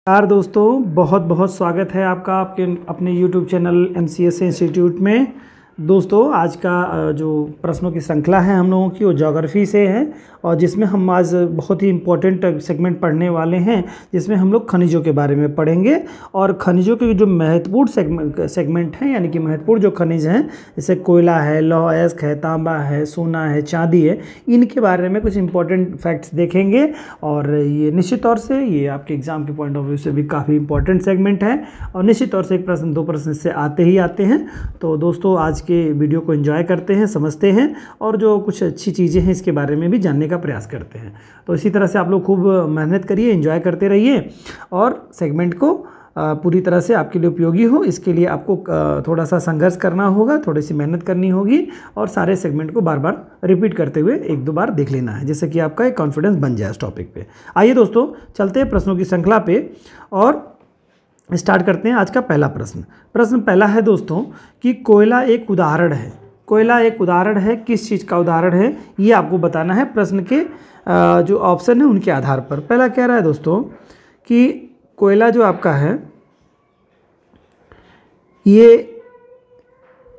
नमस्कार दोस्तों, बहुत बहुत स्वागत है आपका आपके अपने YouTube चैनल MCS इंस्टीट्यूट में। दोस्तों, आज का जो प्रश्नों की श्रृंखला है हम लोगों की वो ज्योग्राफी से है और जिसमें हम आज बहुत ही इम्पोर्टेंट सेगमेंट पढ़ने वाले हैं, जिसमें हम लोग खनिजों के बारे में पढ़ेंगे। और खनिजों के जो महत्वपूर्ण सेगमेंट हैं, यानी कि महत्वपूर्ण जो खनिज हैं, जैसे कोयला है, लौह अयस्क है, तांबा है, सोना है, चांदी है, इनके बारे में कुछ इंपॉर्टेंट फैक्ट्स देखेंगे। और ये निश्चित तौर से ये आपके एग्जाम के पॉइंट ऑफ व्यू से भी काफ़ी इंपॉर्टेंट सेगमेंट है और निश्चित तौर से एक प्रश्न दो प्रश्न इससे आते ही आते हैं। तो दोस्तों, आज के वीडियो को एंजॉय करते हैं, समझते हैं और जो कुछ अच्छी चीज़ें हैं इसके बारे में भी जानने का प्रयास करते हैं। तो इसी तरह से आप लोग खूब मेहनत करिए, एंजॉय करते रहिए और सेगमेंट को पूरी तरह से आपके लिए उपयोगी हो, इसके लिए आपको थोड़ा सा संघर्ष करना होगा, थोड़ी सी मेहनत करनी होगी और सारे सेगमेंट को बार बार रिपीट करते हुए एक दो बार देख लेना है, जिससे कि आपका एक कॉन्फिडेंस बन जाए इस टॉपिक पे। आइए दोस्तों, चलते हैं प्रश्नों की श्रृंखला पे और स्टार्ट करते हैं आज का पहला प्रश्न। प्रश्न पहला है दोस्तों कि कोयला एक उदाहरण है। कोयला एक उदाहरण है, किस चीज़ का उदाहरण है ये आपको बताना है प्रश्न के जो ऑप्शन है उनके आधार पर। पहला कह रहा है दोस्तों कि कोयला जो आपका है ये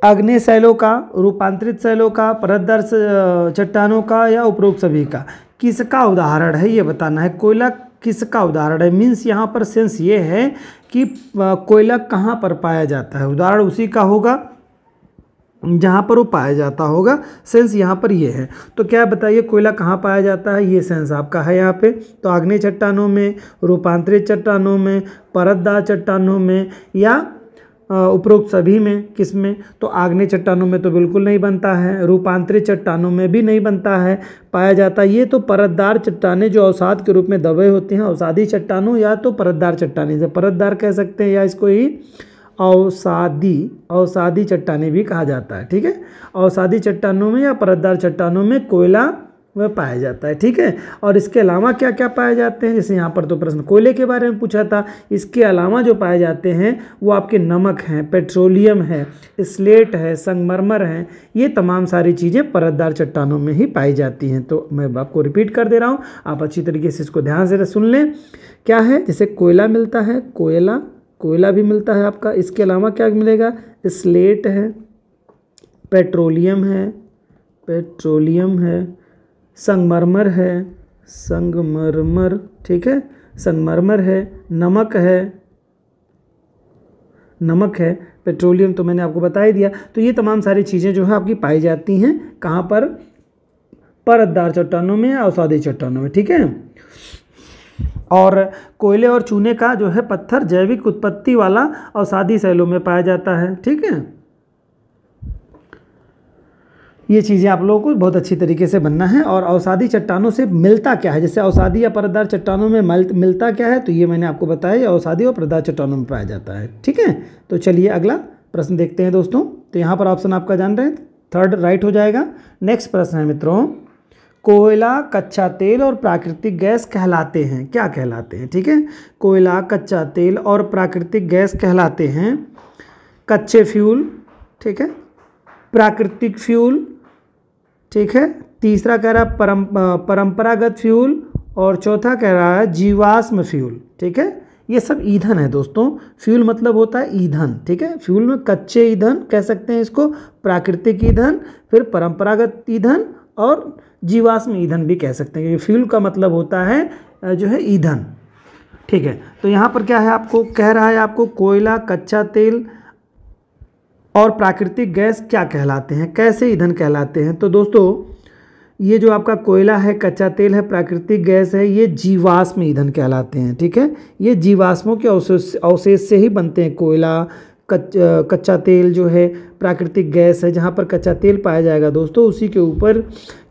आग्नेय शैलों का, रूपांतरित शैलों का, परतदार चट्टानों का या उपरोक्त सभी का किसका उदाहरण है ये बताना है। कोयला किसका उदाहरण है, मीन्स यहाँ पर सेंस ये है कि कोयला कहाँ पर पाया जाता है। उदाहरण उसी का होगा जहाँ पर वो पाया जाता होगा, सेंस यहाँ पर ये है। तो क्या बताइए, कोयला कहाँ पाया जाता है, ये सेंस आपका है यहाँ पे। तो आग्नेय चट्टानों में, रूपांतरित चट्टानों में, परतदार चट्टानों में या उपरोक्त सभी में, किस में? तो आग्नेय चट्टानों में तो बिल्कुल नहीं बनता है, रूपांतरित चट्टानों में भी नहीं बनता है, पाया जाता है ये तो परतदार चट्टानें जो अवसाद के रूप में दबे होते हैं, अवसादी चट्टानों या तो परतदार चट्टानें से परतदार कह सकते हैं या इसको ही अवसादी चट्टानें भी कहा जाता है। ठीक है, अवसादी चट्टानों में या परतदार चट्टानों में कोयला वह पाया जाता है। ठीक है, और इसके अलावा क्या क्या पाए जाते हैं, जैसे यहाँ पर तो प्रश्न कोयले के बारे में पूछा था, इसके अलावा जो पाए जाते हैं वो आपके नमक हैं, पेट्रोलियम है, स्लेट है, संगमरमर है, ये तमाम सारी चीज़ें परतदार चट्टानों में ही पाई जाती हैं। तो मैं आपको रिपीट कर दे रहा हूँ, आप अच्छी तरीके से इसको ध्यान से सुन लें। क्या है, जैसे कोयला मिलता है, कोयला भी मिलता है आपका, इसके अलावा क्या मिलेगा, स्लेट है, पेट्रोलियम है, संगमरमर है, ठीक है, संगमरमर है, नमक है, पेट्रोलियम तो मैंने आपको बता ही दिया। तो ये तमाम सारी चीज़ें जो है आपकी पाई जाती हैं कहाँ पर, परतदार चट्टानों में या अवसादी चट्टानों में। ठीक है, और कोयले और चूने का जो है पत्थर जैविक उत्पत्ति वाला अवसादी शैलों में पाया जाता है। ठीक है, ये चीज़ें आप लोगों को बहुत अच्छी तरीके से बनना है। और अवसादी चट्टानों से मिलता क्या है, जैसे अवसादी या परतदार चट्टानों में मिलता क्या है, तो ये मैंने आपको बताया, अवसादी और परतदार चट्टानों में पाया जाता है। ठीक है, तो चलिए अगला प्रश्न देखते हैं दोस्तों। तो यहाँ पर ऑप्शन आपका जान रहे हैं, थर्ड राइट हो जाएगा। नेक्स्ट प्रश्न है मित्रों, कोयला, कच्चा तेल और प्राकृतिक गैस कहलाते हैं, क्या कहलाते हैं? ठीक है, कोयला, कच्चा तेल और प्राकृतिक गैस कहलाते हैं कच्चे फ्यूल, ठीक है, प्राकृतिक फ्यूल, ठीक है, तीसरा कह रहा है परंपरागत फ्यूल और चौथा कह रहा है जीवाश्म फ्यूल। ठीक है, ये सब ईंधन है दोस्तों। फ्यूल मतलब होता है ईंधन। ठीक है, फ्यूल में कच्चे ईंधन कह सकते हैं इसको, प्राकृतिक ईंधन, फिर परंपरागत ईंधन और जीवाश्म ईंधन भी कह सकते हैं, क्योंकि फ्यूल का मतलब होता है जो है ईंधन। ठीक है, तो यहाँ पर क्या है, आपको कह रहा है आपको कोयला, कच्चा तेल और प्राकृतिक गैस क्या कहलाते हैं, कैसे ईंधन कहलाते हैं। तो दोस्तों, ये जो आपका कोयला है, कच्चा तेल है, प्राकृतिक गैस है, ये जीवाश्म ईंधन कहलाते हैं। ठीक है, ये जीवाश्मों के अवशेष से ही बनते हैं। कोयला, कच्चा तेल जो है, प्राकृतिक गैस है, जहाँ पर कच्चा तेल पाया जाएगा दोस्तों उसी के ऊपर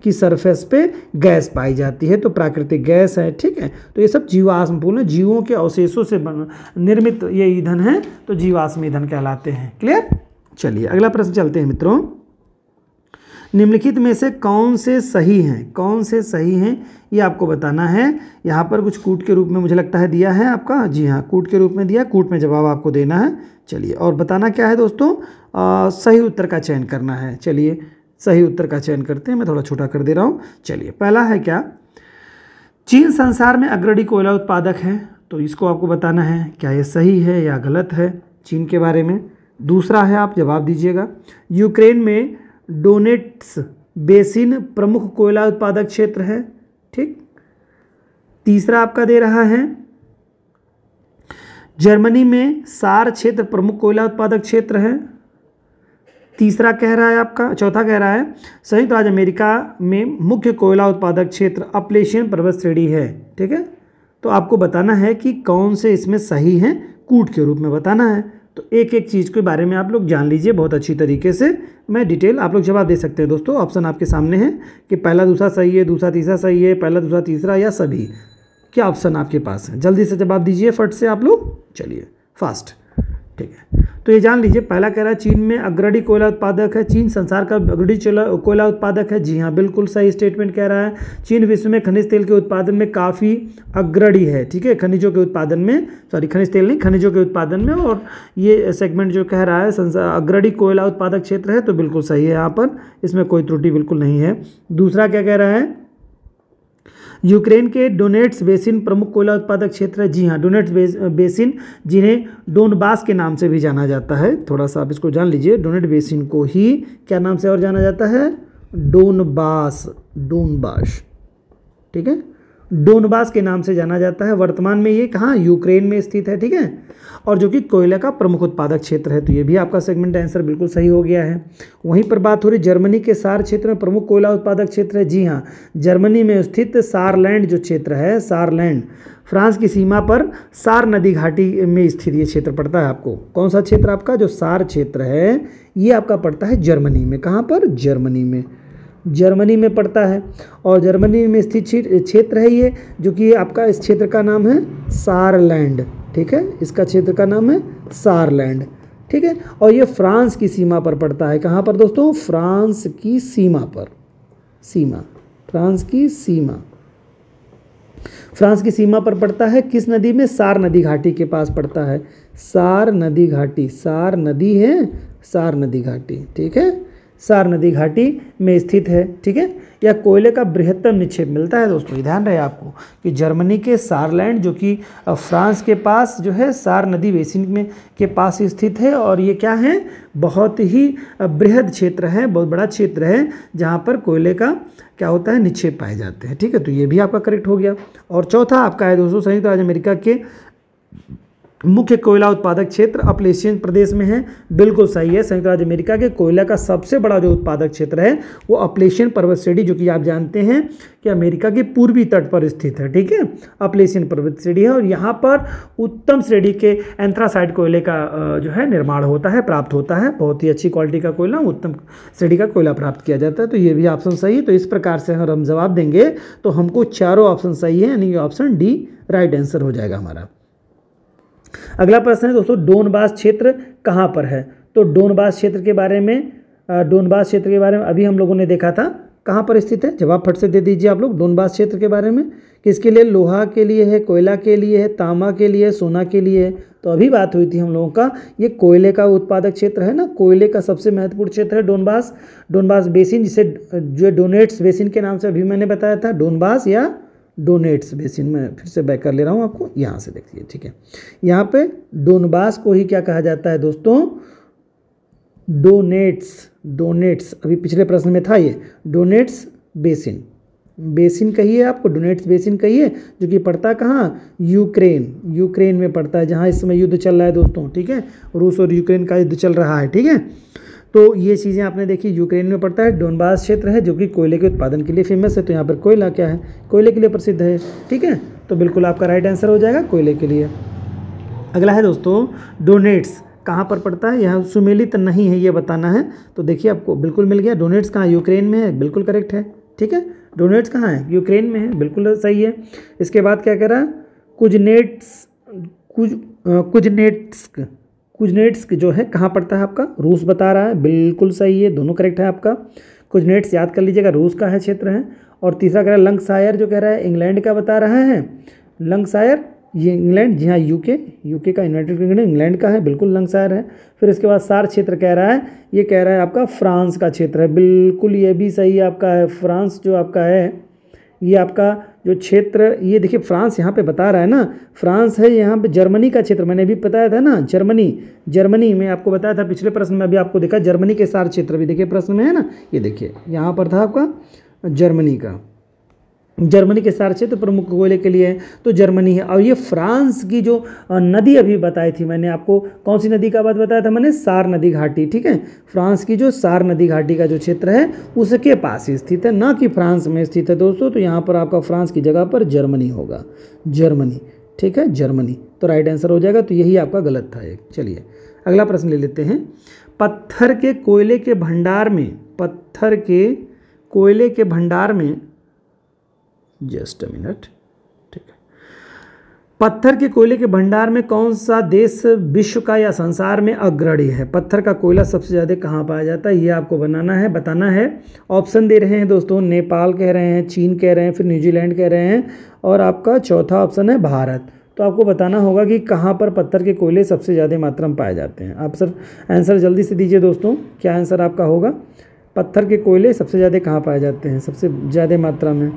की सरफेस पे गैस पाई जाती है, तो प्राकृतिक गैस है। ठीक है, तो ये सब जीवाश्म पूर्ण जीवों के अवशेषों से निर्मित ये ईंधन है, तो जीवाश्म ईंधन कहलाते हैं। क्लियर? चलिए अगला प्रश्न चलते हैं मित्रों। निम्नलिखित में से कौन से सही हैं, ये आपको बताना है। यहाँ पर कुछ कूट के रूप में मुझे लगता है दिया है आपका, जी हाँ, कूट के रूप में दिया, कूट में जवाब आपको देना है। चलिए, और बताना क्या है दोस्तों, सही उत्तर का चयन करना है। चलिए सही उत्तर का चयन करते हैं, मैं थोड़ा छोटा कर दे रहा हूँ। चलिए, पहला है क्या, चीन संसार में अग्रणी कोयला उत्पादक है। तो इसको आपको बताना है क्या ये सही है या गलत है चीन के बारे में। दूसरा है, आप जवाब दीजिएगा, यूक्रेन में डोनेट्स बेसिन प्रमुख कोयला उत्पादक क्षेत्र है। ठीक। तीसरा आपका दे रहा है, जर्मनी में सार क्षेत्र प्रमुख कोयला उत्पादक क्षेत्र है। तीसरा कह रहा है आपका, चौथा कह रहा है संयुक्त राज्य अमेरिका में मुख्य कोयला उत्पादक क्षेत्र अपलेशियन पर्वत श्रेणी है। ठीक है, तो आपको बताना है कि कौन से इसमें सही हैं, कूट के रूप में बताना है। तो एक एक चीज़ के बारे में आप लोग जान लीजिए बहुत अच्छी तरीके से। मैं डिटेल आप लोग जवाब दे सकते हैं दोस्तों। ऑप्शन आपके सामने है कि पहला दूसरा सही है, दूसरा तीसरा सही है, पहला दूसरा तीसरा या सभी, क्या ऑप्शन आपके पास है। जल्दी से जवाब दीजिए फट से आप लोग, चलिए फास्ट। ठीक है, तो ये जान लीजिए, पहला कह रहा है चीन में अग्रणी कोयला उत्पादक है। चीन संसार का अग्रणी कोयला उत्पादक है। जी हाँ, बिल्कुल सही स्टेटमेंट कह रहा है। चीन विश्व में खनिज तेल के उत्पादन में काफ़ी अग्रणी है। ठीक है, खनिजों के उत्पादन में, सॉरी खनिज तेल नहीं, खनिजों के उत्पादन में। और ये सेगमेंट जो कह रहा है अग्रणी कोयला उत्पादक क्षेत्र है, तो बिल्कुल सही है यहाँ पर, इसमें कोई त्रुटि बिल्कुल नहीं है। दूसरा क्या कह रहा है, यूक्रेन के डोनेट्स बेसिन प्रमुख कोयला उत्पादक क्षेत्र है। जी हाँ, डोनेट्स बेसिन, जिन्हें डोनबास के नाम से भी जाना जाता है। थोड़ा सा आप इसको जान लीजिए, डोनेट बेसिन को ही क्या नाम से और जाना जाता है, डोनबास, डोनबास। ठीक है, डोनबास के नाम से जाना जाता है। वर्तमान में ये कहाँ, यूक्रेन में स्थित है। ठीक है, और जो कि कोयले का प्रमुख उत्पादक क्षेत्र है। तो ये भी आपका सेगमेंट आंसर बिल्कुल सही हो गया है। वहीं पर बात हो रही जर्मनी के सार क्षेत्र में प्रमुख कोयला उत्पादक क्षेत्र है। जी हाँ, जर्मनी में स्थित सारलैंड जो क्षेत्र है, सारलैंड फ्रांस की सीमा पर सार नदी घाटी में स्थित ये क्षेत्र पड़ता है। आपको कौन सा क्षेत्र, आपका जो सार क्षेत्र है ये आपका पड़ता है जर्मनी में। कहाँ पर, जर्मनी में, जर्मनी में पड़ता है। और जर्मनी में स्थित क्षेत्र है ये, जो कि आपका इस क्षेत्र का नाम है सारलैंड। ठीक है, इसका क्षेत्र का नाम है सारलैंड। ठीक है, और ये फ्रांस की सीमा पर पड़ता है। कहाँ पर दोस्तों, फ्रांस की सीमा पर, सीमा, फ्रांस की सीमा, फ्रांस की सीमा पर पड़ता है। किस नदी में, सार नदी घाटी के पास पड़ता है। सार नदी घाटी, सार नदी है, सार नदी घाटी। ठीक है, सार नदी घाटी में स्थित है। ठीक है, यह कोयले का बृहत्तम निक्षेप मिलता है दोस्तों। ये ध्यान रहे आपको कि जर्मनी के सारलैंड, जो कि फ्रांस के पास जो है सार नदी बेसिन में के पास स्थित है। और ये क्या है, बहुत ही बृहद क्षेत्र है, बहुत बड़ा क्षेत्र है, जहाँ पर कोयले का क्या होता है, निक्षेप पाए जाते हैं। ठीक है, तो ये भी आपका करेक्ट हो गया। और चौथा आपका है दोस्तों, संयुक्त राज्य अमेरिका के मुख्य कोयला उत्पादक क्षेत्र अपलेशियन प्रदेश में है। बिल्कुल सही है, संयुक्त राज्य अमेरिका के कोयला का सबसे बड़ा जो उत्पादक क्षेत्र है वो अपलेशियन पर्वत श्रेणी, जो कि आप जानते हैं कि अमेरिका के पूर्वी तट पर स्थित है। ठीक है, अपलेशियन पर्वत श्रेणी है। और यहाँ पर उत्तम श्रेणी के एंथ्रासाइट कोयले का जो है निर्माण होता है, प्राप्त होता है। बहुत ही अच्छी क्वालिटी का कोयला, उत्तम श्रेणी का कोयला प्राप्त किया जाता है। तो ये भी ऑप्शन सही है। तो इस प्रकार से अगर हम जवाब देंगे तो हमको चारों ऑप्शन सही है, यानी ऑप्शन डी राइट आंसर हो जाएगा हमारा। अगला प्रश्न है दोस्तों, डोनबास क्षेत्र कहाँ पर है। तो डोनबास क्षेत्र के बारे में, डोनबास क्षेत्र के बारे में अभी हम लोगों ने देखा था, कहाँ पर स्थित है। जवाब फट से दे दीजिए आप लोग। डोनबास क्षेत्र के बारे में किसके लिए, लोहा के लिए है, कोयला के लिए है, तांबा के लिए, सोना के लिए है। तो अभी बात हुई थी हम लोगों का, ये कोयले का उत्पादक क्षेत्र है ना, कोयले का सबसे महत्वपूर्ण क्षेत्र है डोनबास। डोनबास बेसिन, जिसे जो डोनेट्स बेसिन के नाम से अभी मैंने बताया था, डोनबास या डोनेट्स बेसिन, में फिर से बैक कर ले रहा हूँ आपको, यहाँ से देखिए। ठीक है, यहाँ पे डोनबास को ही क्या कहा जाता है दोस्तों, डोनेट्स, डोनेट्स, अभी पिछले प्रश्न में था ये, डोनेट्स बेसिन, बेसिन कहिए आपको, डोनेट्स बेसिन कहिए, जो कि पड़ता कहाँ, यूक्रेन, यूक्रेन में पड़ता है, जहाँ इस समय युद्ध चल रहा है दोस्तों। ठीक है, रूस और यूक्रेन का युद्ध चल रहा है। ठीक है, तो ये चीज़ें आपने देखी, यूक्रेन में पड़ता है। डोनबास क्षेत्र है जो कि कोयले के उत्पादन के लिए फेमस है। तो यहाँ पर कोयला क्या है, कोयले के लिए प्रसिद्ध है। ठीक है, तो बिल्कुल आपका राइट आंसर हो जाएगा कोयले के लिए। अगला है दोस्तों, डोनेट्स कहाँ पर पड़ता है, यहाँ सुमेलित नहीं है ये बताना है। तो देखिए आपको बिल्कुल मिल गया। डोनेट्स कहाँ, यूक्रेन में है, बिल्कुल करेक्ट है। ठीक है, डोनेट्स कहाँ है, यूक्रेन में है, बिल्कुल सही है। इसके बाद क्या कह रहा है, कुजनेट्स, कुजनेट्स्क जो है कहाँ पड़ता है आपका, रूस बता रहा है, बिल्कुल सही है, दोनों करेक्ट है आपका। कुजनेट्स याद कर लीजिएगा, रूस का है, क्षेत्र है। और तीसरा कह रहा है लंकशायर, जो कह रहा है इंग्लैंड का बता रहा है। लंकशायर ये इंग्लैंड, जी हाँ, यूके का, यूनाइटेड किंगडम इंग्लैंड का है, बिल्कुल लंकशायर है। फिर इसके बाद सार क्षेत्र कह रहा है, ये कह रहा है आपका फ्रांस का क्षेत्र है, बिल्कुल ये भी सही आपका है। फ्रांस जो आपका है, ये आपका जो क्षेत्र, ये देखिए फ्रांस यहाँ पे बता रहा है ना, फ्रांस है यहाँ पे, जर्मनी का क्षेत्र मैंने भी बताया था ना, जर्मनी में आपको बताया था पिछले प्रश्न में, अभी आपको देखा जर्मनी के सार क्षेत्र भी देखिए प्रश्न में है ना, ये देखिए यहाँ पर था आपका जर्मनी के सार क्षेत्र प्रमुख कोयले के लिए है, तो जर्मनी है। और ये फ्रांस की जो नदी अभी बताई थी मैंने आपको, कौन सी नदी का बात बताया था मैंने, सार नदी घाटी, ठीक है, फ्रांस की जो सार नदी घाटी का जो क्षेत्र है उसके पास ही स्थित है, ना कि फ्रांस में स्थित है दोस्तों। तो यहाँ पर आपका फ्रांस की जगह पर जर्मनी होगा, जर्मनी, ठीक है, जर्मनी, तो राइट आंसर हो जाएगा। तो यही आपका गलत था एक। चलिए अगला प्रश्न ले लेते हैं। पत्थर के कोयले के भंडार में, जस्ट अ मिनट, ठीक है, पत्थर के कोयले के भंडार में कौन सा देश विश्व का या संसार में अग्रणी है? पत्थर का कोयला सबसे ज़्यादा कहाँ पाया जाता है, ये आपको बताना है। ऑप्शन दे रहे हैं दोस्तों, नेपाल कह रहे हैं, चीन कह रहे हैं, फिर न्यूजीलैंड कह रहे हैं, और आपका चौथा ऑप्शन है भारत। तो आपको बताना होगा कि कहाँ पर पत्थर के कोयले सबसे ज़्यादा मात्रा में पाए जाते हैं। आप सर आंसर जल्दी से दीजिए दोस्तों, क्या आंसर आपका होगा? पत्थर के कोयले सबसे ज़्यादा कहाँ पाए जाते हैं सबसे ज़्यादा मात्रा में?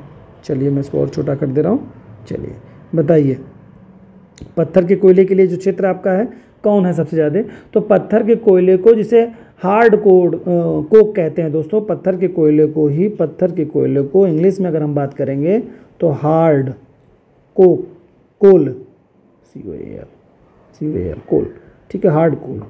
चलिए मैं इसको और छोटा कर दे रहा हूँ। चलिए बताइए, पत्थर के कोयले के लिए जो क्षेत्र आपका है कौन है सबसे ज़्यादा? तो पत्थर के कोयले को जिसे हार्ड कोक कहते हैं दोस्तों, पत्थर के कोयले को इंग्लिश में अगर हम बात करेंगे तो हार्ड कोल, COAL कोल, ठीक है, हार्ड कोल,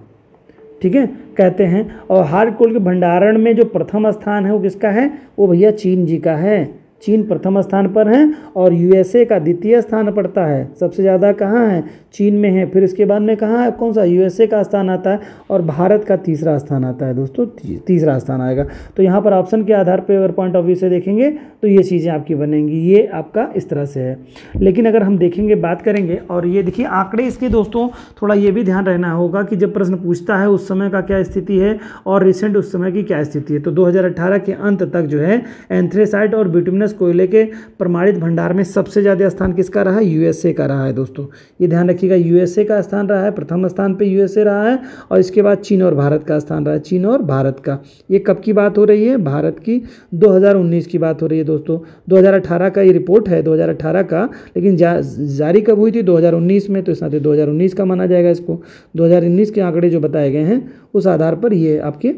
ठीक है, कहते हैं। और हार्ड कोल के भंडारण में जो प्रथम स्थान है वो किसका है? वो भैया चीन जी का है। चीन प्रथम स्थान पर है और USA का द्वितीय स्थान पड़ता है। सबसे ज़्यादा कहाँ है? चीन में है। फिर इसके बाद में कहाँ है, कौन सा? USA का स्थान आता है, और भारत का तीसरा स्थान आता है दोस्तों, तीसरा स्थान आएगा। तो यहाँ पर ऑप्शन के आधार पर अगर पॉइंट ऑफ व्यू से देखेंगे तो ये चीज़ें आपकी बनेंगी, ये आपका इस तरह से है। लेकिन अगर हम देखेंगे, बात करेंगे, और ये देखिए आंकड़े इसके दोस्तों, थोड़ा ये भी ध्यान रहना होगा कि जब प्रश्न पूछता है उस समय का क्या स्थिति है और रिसेंट उस समय की क्या स्थिति है। तो 2018 के अंत तक जो है एंथ्रेसाइट और बिटुमिनस कोयले के प्रमाणित भंडार में सबसे ज़्यादा स्थान किसका रहा है? USA का रहा है दोस्तों, ये ध्यान रखिएगा, USA का स्थान रहा है, प्रथम स्थान पे USA रहा है, और इसके बाद चीन और भारत का स्थान रहा है, चीन और भारत का। ये कब की बात हो रही है? भारत की 2019 की बात हो रही है दोस्तों। 2018 का ये रिपोर्ट है, 2018 का, लेकिन जारी कब हुई थी? 2019 में, तो इस नाते 2019 का माना जाएगा इसको। 2019 के आंकड़े जो बताए गए हैं उस आधार पर ये आपके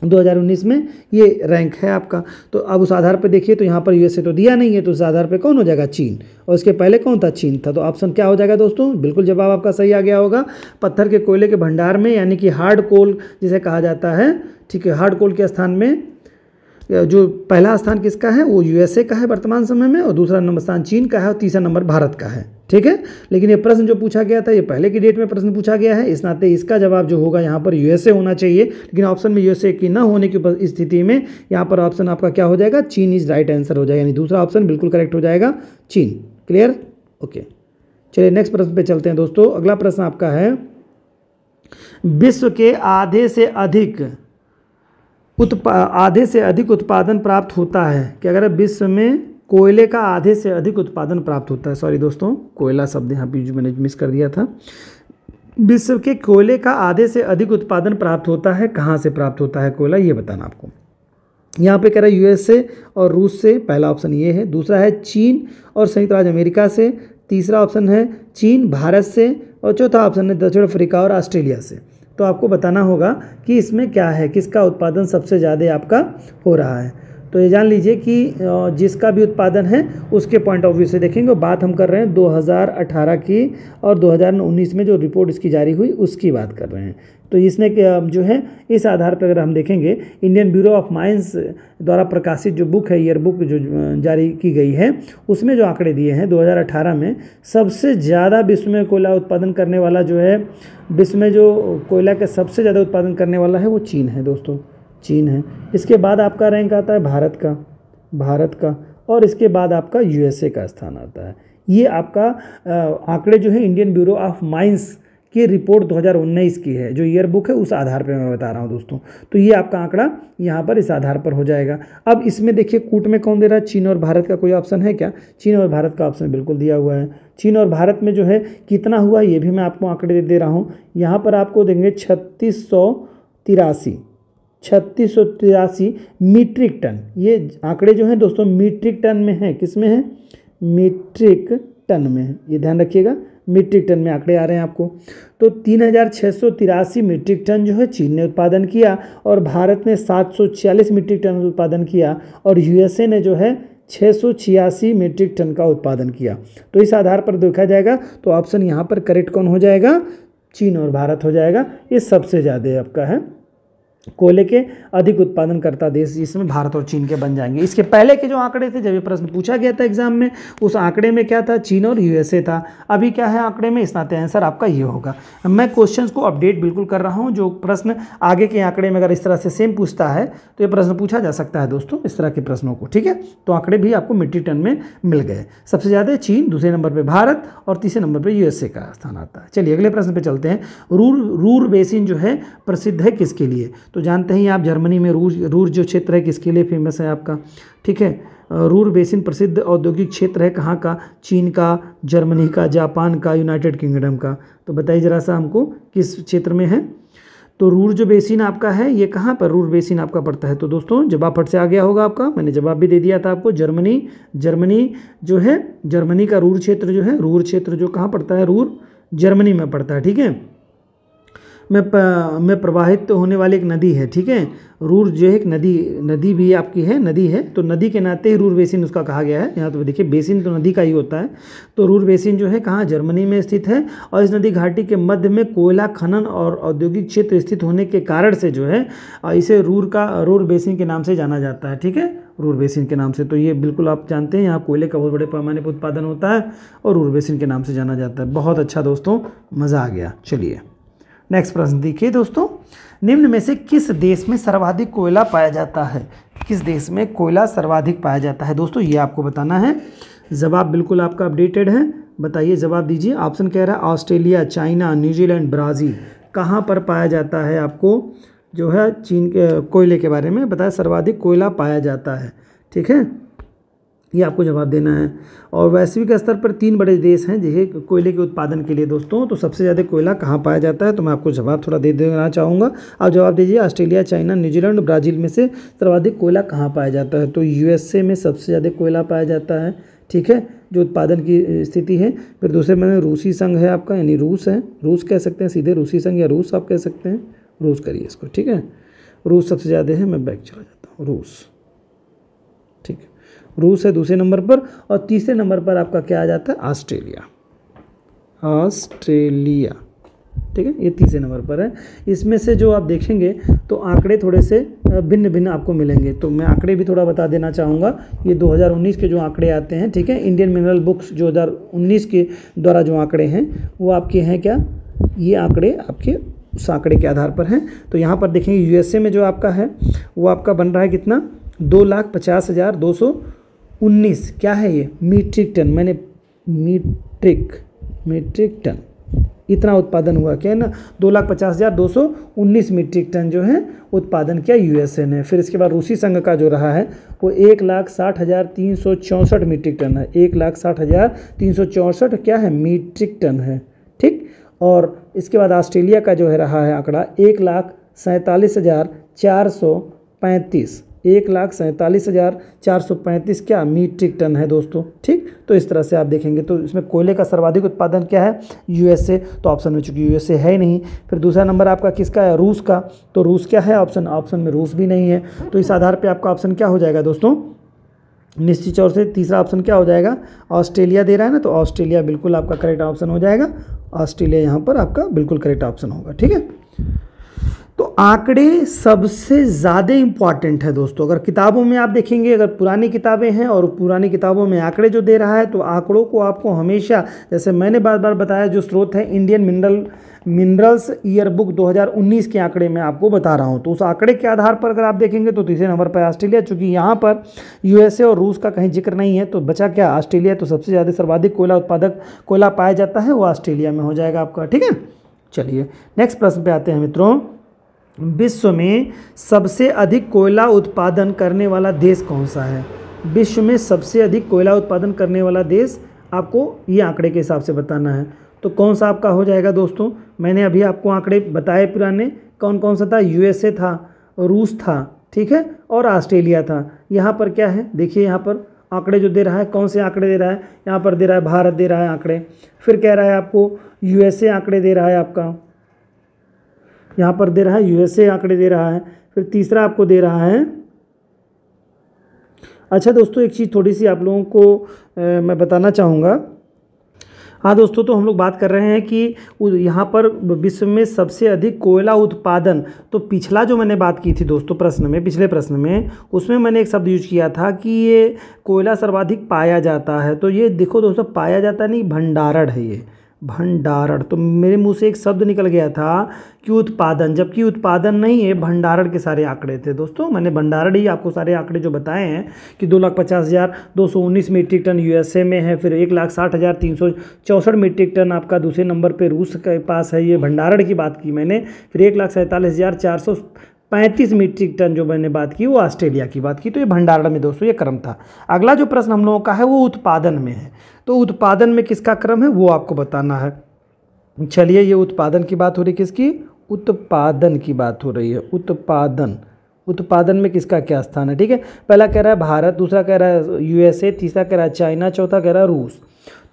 2019 में ये रैंक है आपका। तो अब उस आधार पर देखिए, तो यहाँ पर USA तो दिया नहीं है, तो उस आधार पर कौन हो जाएगा? चीन। और इसके पहले कौन था? चीन था। तो ऑप्शन क्या हो जाएगा दोस्तों? बिल्कुल जवाब आपका सही आ गया होगा। पत्थर के कोयले के भंडार में, यानी कि हार्ड कोल जिसे कहा जाता है, ठीक है, हार्ड कोल के स्थान में जो पहला स्थान किसका है? वो USA का है वर्तमान समय में, और दूसरा नंबर स्थान चीन का है, और तीसरा नंबर भारत का है, ठीक है। लेकिन ये प्रश्न जो पूछा गया था ये पहले की डेट में प्रश्न पूछा गया है, इस नाते इसका जवाब जो होगा यहाँ पर USA होना चाहिए। लेकिन ऑप्शन में USA की ना होने की स्थिति में यहाँ पर ऑप्शन आपका क्या हो जाएगा? चीन इज राइट आंसर हो जाएगा, यानी दूसरा ऑप्शन बिल्कुल करेक्ट हो जाएगा, चीन। क्लियर? ओके, चलिए नेक्स्ट प्रश्न पे चलते हैं दोस्तों। अगला प्रश्न आपका है, विश्व के आधे से अधिक उत्पादन प्राप्त होता है कि अगर विश्व में कोयले का आधे से अधिक उत्पादन प्राप्त होता है, सॉरी दोस्तों, कोयला शब्द यहाँ पे मैंने मिस कर दिया था। विश्व के कोयले का आधे से अधिक उत्पादन प्राप्त होता है, कहाँ से प्राप्त होता है कोयला, ये बताना आपको। यहाँ पे कह रहा है USA और रूस से, पहला ऑप्शन ये है। दूसरा है चीन और संयुक्त राज्य अमेरिका से। तीसरा ऑप्शन है चीन भारत से, और चौथा ऑप्शन है दक्षिण अफ्रीका और ऑस्ट्रेलिया से। तो आपको बताना होगा कि इसमें क्या है, किसका उत्पादन सबसे ज़्यादा आपका हो रहा है। तो ये जान लीजिए कि जिसका भी उत्पादन है उसके पॉइंट ऑफ व्यू से देखेंगे। बात हम कर रहे हैं 2018 की, और 2019 में जो रिपोर्ट इसकी जारी हुई उसकी बात कर रहे हैं। तो इसने जो है इस आधार पर अगर हम देखेंगे, इंडियन ब्यूरो ऑफ माइंस द्वारा प्रकाशित जो बुक है, ईयर बुक जो जारी की गई है, उसमें जो आंकड़े दिए हैं 2018 में सबसे ज़्यादा विश्व में कोयला उत्पादन करने वाला जो है, विश्व में जो कोयला का सबसे ज़्यादा उत्पादन करने वाला है वो चीन है दोस्तों, चीन है। इसके बाद आपका रैंक आता है भारत का, और इसके बाद आपका USA का स्थान आता है। ये आपका आंकड़े जो है इंडियन ब्यूरो ऑफ माइंस की रिपोर्ट 2019 की है, जो ईयर बुक है उस आधार पे मैं बता रहा हूँ दोस्तों। तो ये आपका आंकड़ा यहाँ पर इस आधार पर हो जाएगा। अब इसमें देखिए कूट में कौन दे रहा है? चीन और भारत का कोई ऑप्शन है क्या? चीन और भारत का ऑप्शन बिल्कुल दिया हुआ है। चीन और भारत में जो है कितना हुआ ये भी मैं आपको आंकड़े दे रहा हूँ। यहाँ पर आपको देंगे 3683, 3683 मीट्रिक टन। ये आंकड़े जो हैं दोस्तों मीट्रिक टन में हैं, किस में है, मीट्रिक टन में है, ये ध्यान रखिएगा, मीट्रिक टन में आंकड़े आ रहे हैं आपको। तो 3683 मीट्रिक टन जो है चीन ने उत्पादन किया और भारत ने 746 मीट्रिक टन उत्पादन किया और यूएसए ने जो है 686 मीट्रिक टन का उत्पादन किया। तो इस आधार पर देखा जाएगा तो ऑप्शन यहाँ पर करेक्ट कौन हो जाएगा, चीन और भारत हो जाएगा। ये सबसे ज़्यादा आपका है कोयले के अधिक उत्पादन करता देश, जिसमें भारत और चीन के बन जाएंगे। इसके पहले के जो आंकड़े थे, जब ये प्रश्न पूछा गया था एग्जाम में, उस आंकड़े में क्या था, चीन और यूएसए था। अभी क्या है आंकड़े में, इस नाते आंसर आपका ये होगा। मैं क्वेश्चंस को अपडेट बिल्कुल कर रहा हूँ, जो प्रश्न आगे के आंकड़े में अगर इस तरह से सेम पूछता है तो ये प्रश्न पूछा जा सकता है दोस्तों, इस तरह के प्रश्नों को, ठीक है। तो आंकड़े भी आपको मीट्रिक टन में मिल गए। सबसे ज़्यादा चीन, दूसरे नंबर पर भारत और तीसरे नंबर पर यूएसए का स्थान आता है। चलिए अगले प्रश्न पर चलते हैं। रूर बेसिन जो है प्रसिद्ध है किसके लिए, तो जानते हैं आप जर्मनी में रूर जो क्षेत्र है किसके लिए फेमस है आपका, ठीक है। रूर बेसिन प्रसिद्ध औद्योगिक क्षेत्र है कहाँ का, चीन का, जर्मनी का, जापान का, यूनाइटेड किंगडम का। तो बताइए जरा सा हमको किस क्षेत्र में है। तो रूर जो बेसिन आपका है ये कहाँ पर रूर बेसिन आपका पड़ता है, तो दोस्तों जवाब फट से आ गया होगा आपका, मैंने जवाब भी दे दिया था आपको। जर्मनी जो है, जर्मनी का रूर क्षेत्र जो है, रूर क्षेत्र जो कहाँ पड़ता है, रूर जर्मनी में पड़ता है, ठीक है। में प्रवाहित होने वाली एक नदी है, ठीक है। रूर जो है एक नदी भी आपकी है, नदी है, तो नदी के नाते ही रूर बेसिन उसका कहा गया है। यहाँ तो देखिए बेसिन तो नदी का ही होता है। तो रूर बेसिन जो है कहाँ, जर्मनी में स्थित है और इस नदी घाटी के मध्य में कोयला खनन और औद्योगिक क्षेत्र स्थित होने के कारण से जो है इसे रूर बेसिन के नाम से जाना जाता है, ठीक है, रूर बेसिन के नाम से। तो ये बिल्कुल आप जानते हैं यहाँ कोयले का बहुत बड़े पैमाने पर उत्पादन होता है और रूर बेसिन के नाम से जाना जाता है। बहुत अच्छा दोस्तों, मज़ा आ गया। चलिए नेक्स्ट प्रश्न देखिए दोस्तों, निम्न में से किस देश में सर्वाधिक कोयला पाया जाता है, किस देश में कोयला सर्वाधिक पाया जाता है दोस्तों, ये आपको बताना है। जवाब बिल्कुल आपका अपडेटेड है, बताइए जवाब दीजिए। ऑप्शन कह रहा है ऑस्ट्रेलिया, चाइना, न्यूजीलैंड, ब्राज़ील। कहाँ पर पाया जाता है आपको जो है चीन के कोयले के बारे में बताया, सर्वाधिक कोयला पाया जाता है, ठीक है, ये आपको जवाब देना है। और वैश्विक स्तर पर 3 बड़े देश हैं जिसे कोयले के उत्पादन के लिए दोस्तों, तो सबसे ज़्यादा कोयला कहाँ पाया जाता है, तो मैं आपको जवाब थोड़ा दे देना चाहूँगा। आप जवाब दीजिए, ऑस्ट्रेलिया, चाइना, न्यूजीलैंड, ब्राज़ील में से सर्वाधिक कोयला कहाँ पाया जाता है, तो यूएसए में सबसे ज़्यादा कोयला पाया जाता है, ठीक है, जो उत्पादन की स्थिति है। फिर दूसरे में रूसी संघ है आपका, यानी रूस है, रूस कह सकते हैं सीधे, रूसी संघ या रूस आप कह सकते हैं, रूस करिए इसको, ठीक है। रूस सबसे ज़्यादा है, मैं बैक चला जाता हूँ, रूस, ठीक है, रूस है दूसरे नंबर पर। और तीसरे नंबर पर आपका क्या आ जाता है, ऑस्ट्रेलिया, ठीक है, ये तीसरे नंबर पर है। इसमें से जो आप देखेंगे तो आंकड़े थोड़े से भिन्न भिन्न आपको मिलेंगे, तो मैं आंकड़े भी थोड़ा बता देना चाहूँगा। ये 2019 के जो आंकड़े आते हैं, ठीक है, इंडियन मिनरल बुक्स जो 2019 के द्वारा जो आंकड़े हैं वो आपके हैं क्या, ये आंकड़े आपके उस आंकड़े के आधार पर हैं। तो यहाँ पर देखेंगे यूएसए में जो आपका है वो आपका बन रहा है कितना, 2,50,219 क्या है ये, मीट्रिक टन, मैंने मीट्रिक टन इतना उत्पादन हुआ, क्या है ना, 2,50,219 मीट्रिक टन जो है उत्पादन किया यूएसए ने। फिर इसके बाद रूसी संघ का जो रहा है वो 1,60,364 मीट्रिक टन है, 1,60,364 क्या है, मीट्रिक टन है, ठीक। और इसके बाद ऑस्ट्रेलिया का जो है रहा है आंकड़ा 1,47,435, 1,47,435 क्या, मीट्रिक टन है दोस्तों, ठीक। तो इस तरह से आप देखेंगे तो इसमें कोयले का सर्वाधिक उत्पादन क्या है, यूएसए, तो ऑप्शन में चूंकि यूएसए है ही नहीं। फिर दूसरा नंबर आपका किसका है, रूस का, तो रूस क्या है, ऑप्शन में रूस भी नहीं है। तो इस आधार पर आपका ऑप्शन क्या हो जाएगा दोस्तों, निश्चित तौर से तीसरा ऑप्शन क्या हो जाएगा, ऑस्ट्रेलिया दे रहा है ना, तो ऑस्ट्रेलिया बिल्कुल आपका करेक्ट ऑप्शन हो जाएगा। ऑस्ट्रेलिया यहाँ पर आपका बिल्कुल करेक्ट ऑप्शन होगा, ठीक है। तो आंकड़े सबसे ज़्यादा इम्पॉर्टेंट है दोस्तों। अगर किताबों में आप देखेंगे, अगर पुरानी किताबें हैं और पुरानी किताबों में आंकड़े जो दे रहा है, तो आंकड़ों को आपको हमेशा, जैसे मैंने बार बार बताया, जो स्रोत है इंडियन मिनरल्स ईयर बुक 2019 के आंकड़े में आपको बता रहा हूं। तो उस आंकड़े के आधार पर अगर आप देखेंगे तो तीसरे नंबर पर ऑस्ट्रेलिया, चूंकि यहाँ पर यूएसए और रूस का कहीं जिक्र नहीं है, तो बचा क्या, ऑस्ट्रेलिया। तो सबसे ज़्यादा सर्वाधिक कोयला पाया जाता है वो ऑस्ट्रेलिया में हो जाएगा आपका, ठीक है। चलिए नेक्स्ट प्रश्न पे आते हैं मित्रों। विश्व में सबसे अधिक कोयला उत्पादन करने वाला देश कौन सा है, विश्व में सबसे अधिक कोयला उत्पादन करने वाला देश आपको ये आंकड़े के हिसाब से बताना है। तो कौन सा आपका हो जाएगा दोस्तों, मैंने अभी आपको आंकड़े बताए पुराने, कौन कौन सा था, यूएसए था, रूस था, ठीक है, और ऑस्ट्रेलिया था। यहाँ पर क्या है, देखिए यहाँ पर आंकड़े जो दे रहा है, कौन से आंकड़े दे रहा है, यहाँ पर दे रहा है भारत दे रहा है आंकड़े, फिर कह रहा है आपको यूएसए आंकड़े दे रहा है आपका, यहाँ पर दे रहा है यूएसए आंकड़े दे रहा है, फिर तीसरा आपको दे रहा है। अच्छा दोस्तों, एक चीज़ थोड़ी सी आप लोगों को मैं बताना चाहूँगा। हाँ दोस्तों, तो हम लोग बात कर रहे हैं कि यहाँ पर विश्व में सबसे अधिक कोयला उत्पादन, तो पिछला जो मैंने बात की थी दोस्तों प्रश्न में, पिछले प्रश्न में, उसमें मैंने एक शब्द यूज किया था कि ये कोयला सर्वाधिक पाया जाता है। तो ये देखो दोस्तों, पाया जाता नहीं, भंडारण है ये, भंडारण। तो मेरे मुंह से एक शब्द निकल गया था कि उत्पादन, जबकि उत्पादन नहीं है, भंडारण के सारे आंकड़े थे दोस्तों। मैंने भंडारण ही आपको सारे आंकड़े जो बताए हैं कि 2,50,219 मीट्रिक टन यूएसए में है, फिर 1,60,364 मीट्रिक टन आपका दूसरे नंबर पे रूस के पास है, ये भंडारण की बात की मैंने। फिर 1,47,435 मीट्रिक टन जो मैंने बात की वो ऑस्ट्रेलिया की बात की। तो ये भंडारण में दोस्तों ये क्रम था। अगला जो प्रश्न हम लोगों का है वो उत्पादन में है। तो उत्पादन में किसका क्रम है वो आपको बताना है। चलिए, ये उत्पादन की बात हो रही है, किसकी, उत्पादन की बात हो रही है। उत्पादन में किसका क्या स्थान है, ठीक है। पहला कह रहा है भारत, दूसरा कह रहा है यूएसए, तीसरा कह रहा है चाइना, चौथा कह रहा है रूस।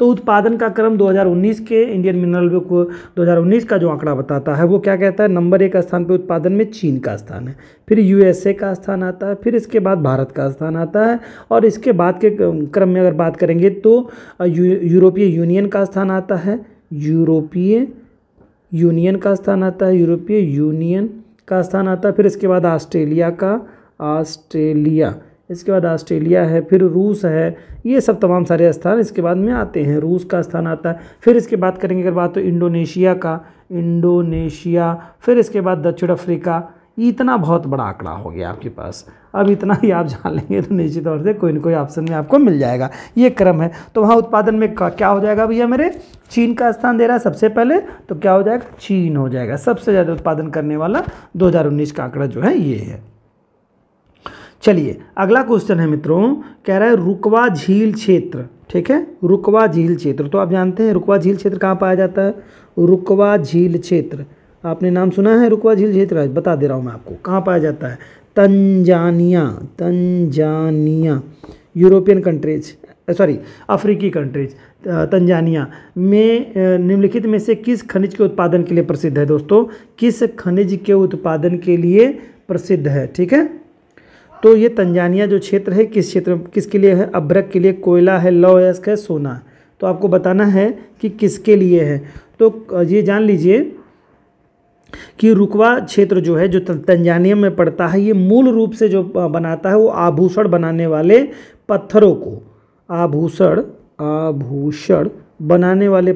तो उत्पादन का क्रम 2019 के इंडियन मिनरल बुक 2019 का जो आंकड़ा बताता है वो क्या कहता है, नंबर 1 स्थान पे उत्पादन में चीन का स्थान है, फिर यूएसए का स्थान आता है, फिर इसके बाद भारत का स्थान आता है, और इसके बाद के क्रम में अगर बात करेंगे तो यूरोपीय यूनियन का स्थान आता है, यूरोपीय यूनियन का स्थान आता है, यूरोपीय यूनियन का स्थान आता है, फिर इसके बाद ऑस्ट्रेलिया, इसके बाद ऑस्ट्रेलिया है, फिर रूस है, ये सब तमाम सारे स्थान इसके बाद में आते हैं, रूस का स्थान आता है। फिर इसके बाद करेंगे अगर बात तो इंडोनेशिया, फिर इसके बाद दक्षिण अफ्रीका। इतना बहुत बड़ा आंकड़ा हो गया आपके पास। अब इतना ही आप जान लेंगे तो निश्चित तौर से कोई न कोई ऑप्शन में आपको मिल जाएगा। ये क्रम है। तो वहाँ उत्पादन में क्या हो जाएगा भैया, मेरे चीन का स्थान दे रहा है सबसे पहले, तो क्या हो जाएगा, चीन हो जाएगा सबसे ज़्यादा उत्पादन करने वाला। 2019 का आंकड़ा जो है ये है। चलिए, अगला क्वेश्चन है मित्रों, कह रहा है रुकवा झील क्षेत्र, ठीक है, रुकवा झील क्षेत्र। तो आप जानते हैं रुकवा झील क्षेत्र कहाँ पाया जाता है, रुकवा झील क्षेत्र, आपने नाम सुना है रुकवा झील क्षेत्र, बता दे रहा हूँ मैं आपको कहाँ पाया जाता है। तंजानिया, यूरोपियन कंट्रीज, सॉरी अफ्रीकी कंट्रीज, तंजानिया में निम्नलिखित में से किस खनिज के उत्पादन के लिए प्रसिद्ध है दोस्तों, किस खनिज के उत्पादन के लिए प्रसिद्ध है, ठीक है। तो ये तंजानिया जो क्षेत्र है किस क्षेत्र, किसके लिए है, अभ्रक के लिए, कोयला है, लौह अयस्क है, सोना है। तो आपको बताना है कि किसके लिए है। तो ये जान लीजिए कि रुकवा क्षेत्र जो है, जो तंजानिया में पड़ता है, ये मूल रूप से जो बनाता है वो आभूषण बनाने वाले पत्थरों को, आभूषण बनाने वाले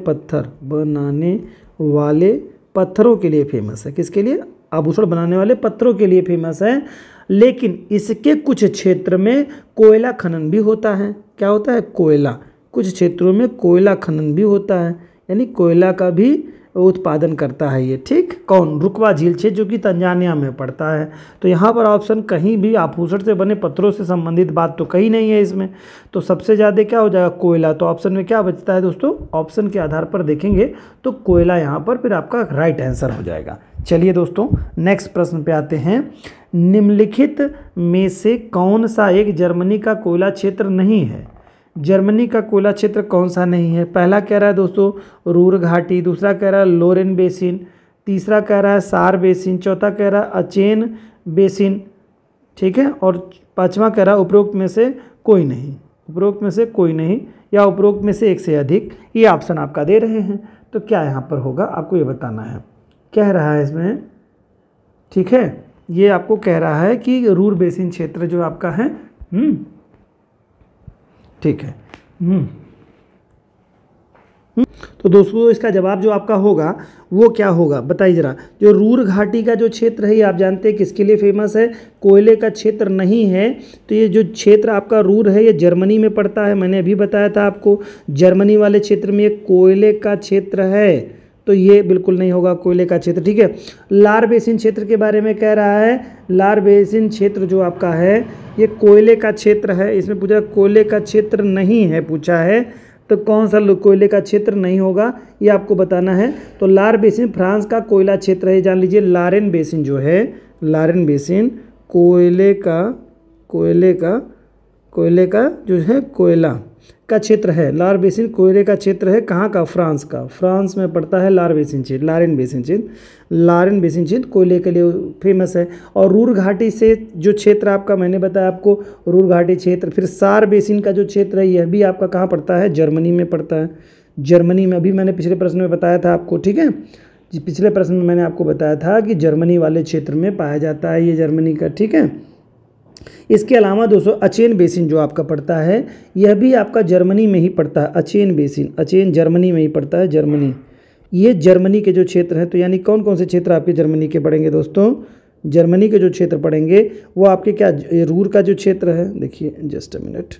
पत्थरों के लिए फेमस है। किसके लिए, आभूषण बनाने वाले पत्थरों के लिए फेमस है। लेकिन इसके कुछ क्षेत्र में कोयला खनन भी होता है। क्या होता है, कोयला, कुछ क्षेत्रों में कोयला खनन भी होता है, यानी कोयला का भी उत्पादन करता है ये, ठीक। कौन, रुकवा झील क्षेत्र जो कि तंजानिया में पड़ता है। तो यहाँ पर ऑप्शन कहीं भी आभूषण से बने पत्थरों से संबंधित बात तो कहीं नहीं है इसमें। तो सबसे ज़्यादा क्या हो जाएगा, कोयला। तो ऑप्शन में क्या बचता है दोस्तों, ऑप्शन के आधार पर देखेंगे तो कोयला यहाँ पर फिर आपका राइट आंसर हो जाएगा। चलिए दोस्तों, नेक्स्ट प्रश्न पे आते हैं। निम्नलिखित में से कौन सा एक जर्मनी का कोयला क्षेत्र नहीं है, जर्मनी का कोयला क्षेत्र कौन सा नहीं है। पहला कह रहा है दोस्तों रूर घाटी, दूसरा कह रहा है लोरेन बेसिन, तीसरा कह रहा है सार बेसिन, चौथा कह रहा है अचेन बेसिन, ठीक है, और पांचवा कह रहा है उपरोक्त में से कोई नहीं, उपरोक्त में से कोई नहीं या उपरोक्त में से एक से अधिक। ये ऑप्शन आपका दे रहे हैं। तो क्या यहाँ पर होगा आपको ये बताना है, कह रहा है इसमें, ठीक है, ये आपको कह रहा है कि रूर बेसिन क्षेत्र जो आपका है, ठीक है। तो दोस्तों इसका जवाब जो आपका होगा वो क्या होगा बताइए जरा। जो रूर घाटी का जो क्षेत्र है ये आप जानते हैं किसके लिए फेमस है, कोयले का क्षेत्र नहीं है। तो ये जो क्षेत्र आपका रूर है ये जर्मनी में पड़ता है, मैंने अभी बताया था आपको, जर्मनी वाले क्षेत्र में एक कोयले का क्षेत्र है, तो ये बिल्कुल नहीं होगा कोयले का क्षेत्र, ठीक है। लार बेसिन क्षेत्र के बारे में कह रहा है, लार बेसिन क्षेत्र जो आपका है ये कोयले का क्षेत्र है, इसमें पूछा कोयले का क्षेत्र नहीं है पूछा है। तो कौन सा कोयले का क्षेत्र नहीं होगा, ये आपको बताना है। तो लार बेसिन फ्रांस का कोयला क्षेत्र है, जान लीजिए। लारेन बेसिन जो है, लारेन बेसिन कोयले का जो है कोयला का क्षेत्र है। लार बेसिन कोयले का क्षेत्र है, कहाँ का? फ्रांस का। फ्रांस में पड़ता है लार बेसिन क्षेत्र, लारेन बेसिन क्षेत्र। लारेन बेसिन क्षेत्र कोयले के लिए फेमस है। और रूर घाटी से जो क्षेत्र आपका मैंने बताया आपको, रूर घाटी क्षेत्र। फिर सार बेसिन का जो क्षेत्र है, यह भी आपका कहाँ पड़ता है? जर्मनी में पड़ता है। जर्मनी में, अभी मैंने पिछले प्रश्न में बताया था आपको, ठीक है। पिछले प्रश्न में मैंने आपको बताया था कि जर्मनी वाले क्षेत्र में पाया जाता है ये जर्मनी का, ठीक है। इसके अलावा दोस्तों अचेन बेसिन जो आपका पड़ता है, यह भी आपका जर्मनी में ही पड़ता है। अचेन बेसिन, अचेन जर्मनी में ही पड़ता है, जर्मनी। ये जर्मनी के जो क्षेत्र हैं, तो यानी कौन कौन से क्षेत्र आपके जर्मनी के पड़ेंगे दोस्तों? जर्मनी के जो क्षेत्र पड़ेंगे वो आपके क्या, रूर का जो क्षेत्र है, देखिए जस्ट अ मिनट,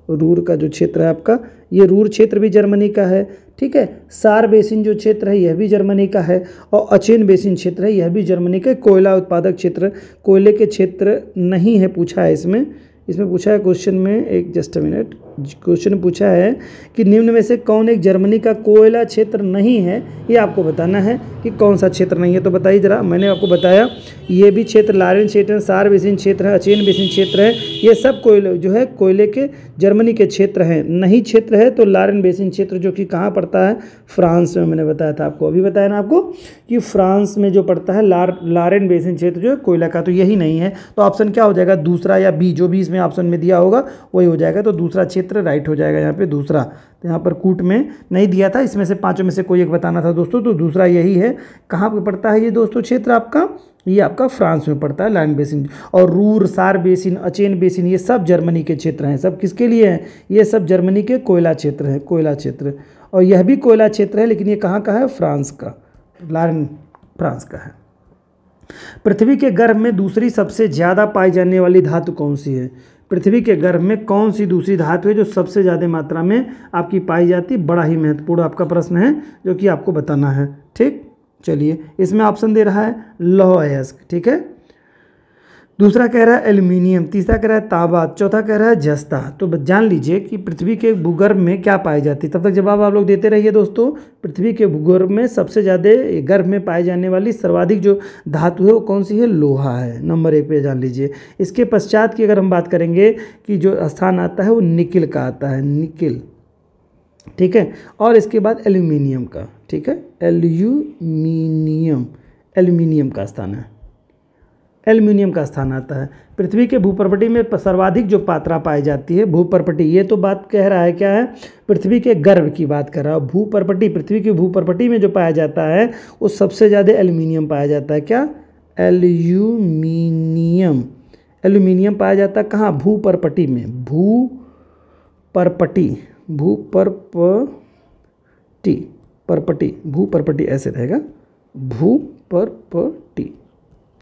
रूर का जो क्षेत्र है आपका, ये रूर क्षेत्र भी जर्मनी का है, ठीक है। सार बेसिन जो क्षेत्र है, यह भी जर्मनी का है। और अचेन बेसिन क्षेत्र है, यह भी जर्मनी का। कोयला उत्पादक क्षेत्र, कोयले के क्षेत्र नहीं है पूछा है इसमें पूछा है क्वेश्चन में, एक जस्ट अ मिनट, क्वेश्चन पूछा है कि निम्न में से कौन एक जर्मनी का कोयला क्षेत्र नहीं है, ये आपको बताना है कि कौन सा क्षेत्र नहीं है। तो बताइए जरा, मैंने आपको बताया ये भी क्षेत्र लारेन क्षेत्र, सार बेसिन क्षेत्र है, अचेन बेसिन क्षेत्र है, ये सब कोयले जो है कोयले के जर्मनी के क्षेत्र हैं। नहीं क्षेत्र है तो लारेन बेसिन क्षेत्र, जो कि कहाँ पड़ता है? फ्रांस में। मैंने बताया था आपको, अभी बताया ना आपको कि फ्रांस में जो पड़ता है लारेन बेसिन क्षेत्र जो है कोयला का, तो यही नहीं है। तो ऑप्शन क्या हो जाएगा? दूसरा या बी, जो भी इसमें ऑप्शन में दिया होगा वही हो जाएगा। तो दूसरा क्षेत्र राइट हो जाएगा यहाँ पे, दूसरा। तो यहाँ पर कूट में नहीं दिया था, इसमें से पांचों में से कोई एक बताना था दोस्तों, तो दूसरा यही है। कहाँ पे पड़ता है ये दोस्तों क्षेत्र आपका? ये आपका फ्रांस में पड़ता है, लारेन बेसिन। और रूर, सार बेसिन, अचेन बेसिन, ये सब जर्मनी के क्षेत्र हैं। सब किसके लिए हैं? ये सब जर्मनी के कोयला क्षेत्र हैं, कोयला क्षेत्र। और यह भी कोयला क्षेत्र है, लेकिन ये कहाँ का है? फ्रांस का, लारेन फ्रांस का है। पृथ्वी के गर्भ में दूसरी सबसे ज़्यादा पाई जाने वाली धातु कौन सी है? पृथ्वी के गर्भ में कौन सी दूसरी धातु है जो सबसे ज़्यादा मात्रा में आपकी पाई जाती? बड़ा ही महत्वपूर्ण आपका प्रश्न है, जो कि आपको बताना है, ठीक। चलिए, इसमें ऑप्शन दे रहा है लौह अयस्क, ठीक है। दूसरा कह रहा है एल्यूमिनियम, तीसरा कह रहा है तांबा, चौथा कह रहा है जस्ता। तो जान लीजिए कि पृथ्वी के भूगर्भ में क्या पाई जाती है। तब तक जवाब आप लोग देते रहिए दोस्तों। पृथ्वी के भूगर्भ में सबसे ज़्यादा गर्भ में पाई जाने वाली सर्वाधिक जो धातु है वो कौन सी है? लोहा है, नंबर 1 पे जान लीजिए। इसके पश्चात की अगर हम बात करेंगे कि जो स्थान आता है वो निकिल का आता है, निकिल, ठीक है। और इसके बाद एल्यूमिनियम का, ठीक है, एल्यूमिनियम का स्थान है, एल्यूमिनियम का स्थान आता है। पृथ्वी के भूपर्पटी में सर्वाधिक जो मात्रा पाई जाती है, भूपर्पटी, ये तो बात कह रहा है क्या है? पृथ्वी के गर्भ की बात कर रहा है। भूपर्पटी, पृथ्वी की भूपर्पटी में जो पाया जाता है वो सबसे ज़्यादा एल्यूमिनियम पाया जाता है। क्या? एल्यूमिनियम, एल्यूमिनियम पाया जाता है कहाँ? भूपर्पटी में, भूपर्पटी ऐसे रहेगा, भूपर्पटी,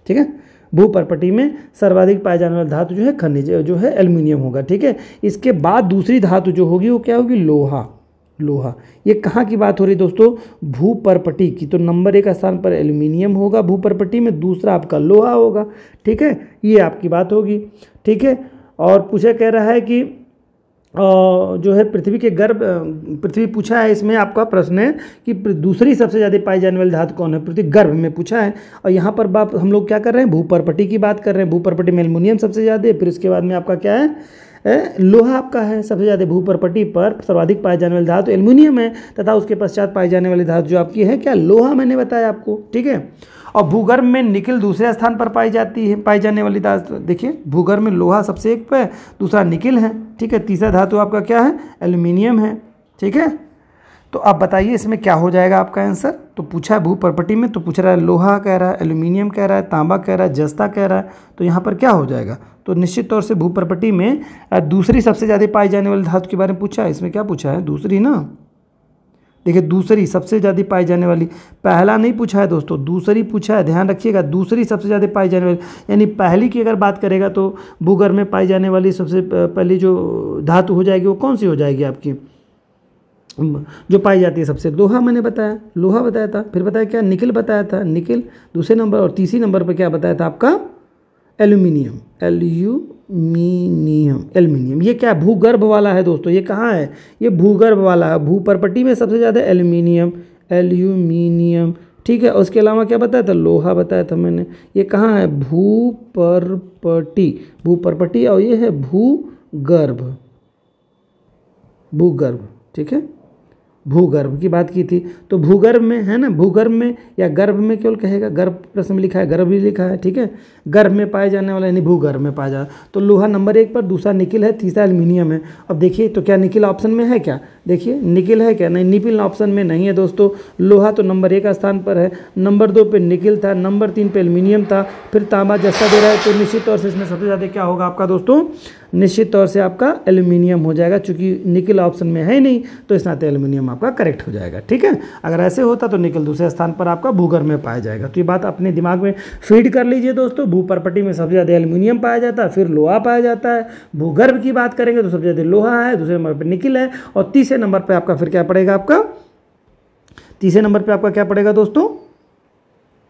ठीक है। भूपर्पटी में सर्वाधिक पाए जाने वाला धातु जो है खनिज जो है एल्यूमिनियम होगा, ठीक है। इसके बाद दूसरी धातु जो होगी वो क्या होगी? लोहा। ये कहाँ की बात हो रही दोस्तों? भूपर्पटी की। तो नंबर 1 स्थान पर एल्यूमिनियम होगा भूपर्पटी में, दूसरा आपका लोहा होगा, ठीक है। ये आपकी बात होगी, ठीक है। और पूछा कह रहा है कि जो है पृथ्वी के गर्भ, पृथ्वी पूछा है, इसमें आपका प्रश्न है कि दूसरी सबसे ज़्यादा पाई जाने वाली धातु कौन है? पृथ्वी गर्भ में पूछा है। और यहाँ पर बात हम लोग क्या कर रहे हैं? भूपर्पटी की बात कर रहे हैं। भूपर्पटी में एल्यूमिनियम सबसे ज़्यादा है, फिर उसके बाद में आपका क्या है? लोहा आपका है सबसे ज़्यादा। भूपर्पटी पर सर्वाधिक पाई जाने वाली धातु एल्यूमिनियम है, तथा उसके पश्चात पाई जाने वाली धातु जो आपकी है क्या? लोहा, मैंने बताया आपको, ठीक है। और भूगर्भ में निकिल दूसरे स्थान पर पाई जाने वाली धातु, देखिए भूगर्भ में लोहा सबसे एक पे, दूसरा निकिल है, ठीक है। तीसरा धातु आपका क्या है? एल्यूमिनियम है, ठीक है। तो आप बताइए इसमें क्या हो जाएगा आपका आंसर? तो पूछा है भूपर्पटी में, तो पूछ रहा है लोहा कह रहा है, एल्यूमिनियम कह रहा है, तांबा कह रहा है, जस्ता कह रहा है, तो यहाँ पर क्या हो जाएगा? तो निश्चित तौर से भूपर्पटी में दूसरी सबसे ज़्यादा पाई जाने वाली धातु के बारे में पूछा है। इसमें क्या पूछा है? दूसरी ना, देखिए दूसरी सबसे ज़्यादा पाई जाने वाली, पहला नहीं पूछा है दोस्तों, दूसरी पूछा है, ध्यान रखिएगा। दूसरी सबसे ज़्यादा पाई जाने वाली, यानी पहली की अगर बात करेगा तो भूगर्भ में पाई जाने वाली सबसे पहली जो धातु हो जाएगी वो कौन सी हो जाएगी आपकी? जो पाई जाती है सबसे? लोहा, मैंने बताया, लोहा बताया था। फिर बताया क्या? निकिल बताया था, निकिल दूसरे नंबर। और तीसरी नंबर पर क्या बताया था आपका? एल्यूमिनियम, एल्यूमिनियम, एल्यूमिनियम ये क्या है, भूगर्भ वाला है दोस्तों। ये कहाँ है, ये भूगर्भ वाला है। भूपर्पटी में सबसे ज़्यादा एल्यूमिनियम, ठीक है। उसके अलावा क्या बताया था, लोहा बताया था मैंने। ये कहाँ है, भूपर्पटी और ये है भूगर्भ, ठीक है। भूगर्भ की बात की थी, तो भूगर्भ में है ना, भूगर्भ में या गर्भ में केवल कहेगा, गर्भ प्रश्न में लिखा है, गर्भ भी लिखा है, ठीक है। गर्भ में पाए जाने वाला यानी भूगर्भ में पाया जाता। तो लोहा नंबर 1 पर, दूसरा निकिल है, तीसरा एल्यूमिनियम है। अब देखिए तो क्या निकिल ऑप्शन में है क्या, देखिए निकिल है क्या, नहीं निकिल ऑप्शन में नहीं है दोस्तों। लोहा तो नंबर 1 स्थान पर है, नंबर 2 पे निकिल था, नंबर 3 पे एल्यूमिनियम था, फिर तांबा जस्ता दे रहा है। तो निश्चित तौर से इसमें सबसे ज़्यादा क्या होगा आपका दोस्तों, निश्चित तौर से आपका एल्यूमिनियम हो जाएगा। चूंकि निकिल ऑप्शन में है नहीं तो इस नाते एल्यूमिनियम आपका करेक्ट हो जाएगा, ठीक है। अगर ऐसे होता तो निकिल दूसरे स्थान पर आपका भूगर्भ में पाया जाएगा। तो ये बात अपने दिमाग में फीड कर लीजिए दोस्तों। भूपर्पटी में सबसे ज़्यादा एल्यूमिनियम पाया जाता है, फिर लोहा पाया जाता है। भूगर्भ की बात करेंगे तो सबसे ज़्यादा लोहा है, दूसरे नंबर पर निकिल है, और तीसरे नंबर पर आपका फिर क्या पड़ेगा, आपका तीसरे नंबर पर आपका क्या पड़ेगा दोस्तों,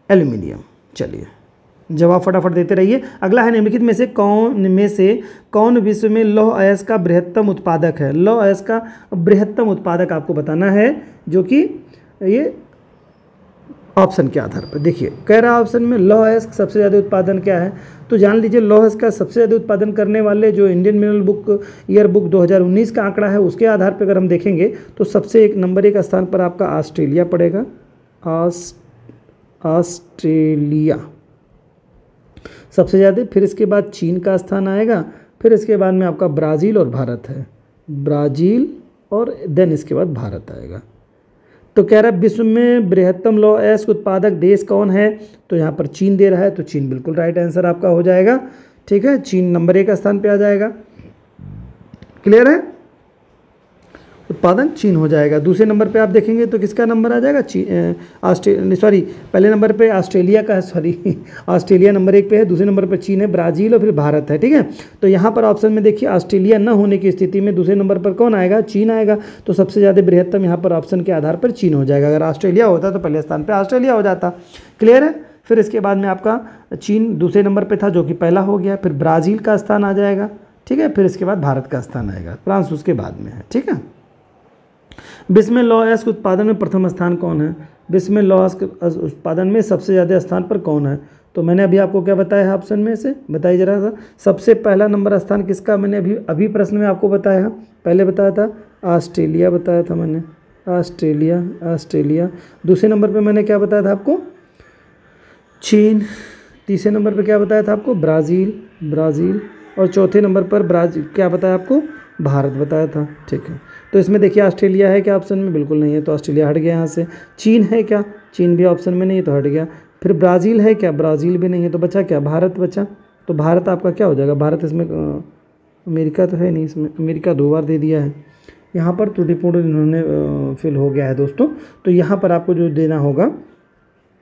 एल्यूमिनियम। चलिए जवाब फटाफट देते रहिए। अगला है, निम्नलिखित में से कौन विश्व में लौह अयस्क का बृहत्तम उत्पादक है। लौह अयस्क का बृहत्तम उत्पादक आपको बताना है, जो कि ये ऑप्शन के आधार पर देखिए कह रहा ऑप्शन में लौह अयस्क सबसे ज़्यादा उत्पादन क्या है। तो जान लीजिए लौह अयस्क का सबसे ज़्यादा उत्पादन करने वाले जो Indian mineral book year book 2019 का आंकड़ा है, उसके आधार पर अगर हम देखेंगे तो सबसे नंबर 1 स्थान पर आपका ऑस्ट्रेलिया पड़ेगा। ऑस्ट्रेलिया सबसे ज़्यादा, फिर इसके बाद चीन का स्थान आएगा, फिर इसके बाद में आपका ब्राज़ील और भारत है, ब्राज़ील और देन इसके बाद भारत आएगा। तो कह रहा है विश्व में बृहत्तम लौह अयस्क उत्पादक देश कौन है, तो यहाँ पर चीन दे रहा है, तो चीन बिल्कुल राइट आंसर आपका हो जाएगा, ठीक है। चीन नंबर 1 स्थान पे आ जाएगा, क्लियर है, उत्पादन चीन हो जाएगा। दूसरे नंबर पे आप देखेंगे तो किसका नंबर आ जाएगा, पहले नंबर पे ऑस्ट्रेलिया का है, ऑस्ट्रेलिया नंबर 1 पे है, दूसरे नंबर पर चीन है, ब्राज़ील और फिर भारत है, ठीक है। तो यहाँ पर ऑप्शन में देखिए ऑस्ट्रेलिया न होने की स्थिति में दूसरे नंबर पर कौन आएगा, चीन आएगा। तो सबसे ज़्यादा बृहत्तम यहाँ पर ऑप्शन के आधार पर चीन हो जाएगा। अगर ऑस्ट्रेलिया होता तो पहले स्थान पर ऑस्ट्रेलिया हो जाता, क्लियर है। फिर इसके बाद में आपका चीन दूसरे नंबर पर था जो कि पहला हो गया, फिर ब्राज़ील का स्थान आ जाएगा, ठीक है। फिर इसके बाद भारत का स्थान आएगा, फ्रांस उसके बाद में है, ठीक है। विश्व में लौह अयस्क उत्पादन में प्रथम स्थान कौन है, विश्व में लौह अयस्क उत्पादन में सबसे ज़्यादा स्थान पर कौन है। तो मैंने अभी आपको क्या बताया है ऑप्शन में से, बताइए जरा सा। सबसे पहला नंबर स्थान किसका, मैंने अभी प्रश्न में आपको बताया, पहले बताया था ऑस्ट्रेलिया, बताया था मैंने ऑस्ट्रेलिया। दूसरे नंबर पे मैंने क्या बताया था आपको, चीन। तीसरे नंबर पे क्या बताया था आपको, ब्राज़ील। और चौथे नंबर पर क्या बताया आपको, भारत बताया था, ठीक है। तो इसमें देखिए ऑस्ट्रेलिया है क्या ऑप्शन में, बिल्कुल नहीं है, तो ऑस्ट्रेलिया हट गया यहाँ से। चीन है क्या, चीन भी ऑप्शन में नहीं है, तो हट गया। फिर ब्राज़ील है क्या, ब्राज़ील भी नहीं है, तो बचा क्या, भारत बचा। तो भारत आपका क्या हो जाएगा, भारत इसमें अमेरिका तो है नहीं, इसमें अमेरिका 2 बार दे दिया है, यहाँ पर त्रुटिपूर्ण इन्होंने फिल हो गया है दोस्तों। तो यहाँ पर आपको जो देना होगा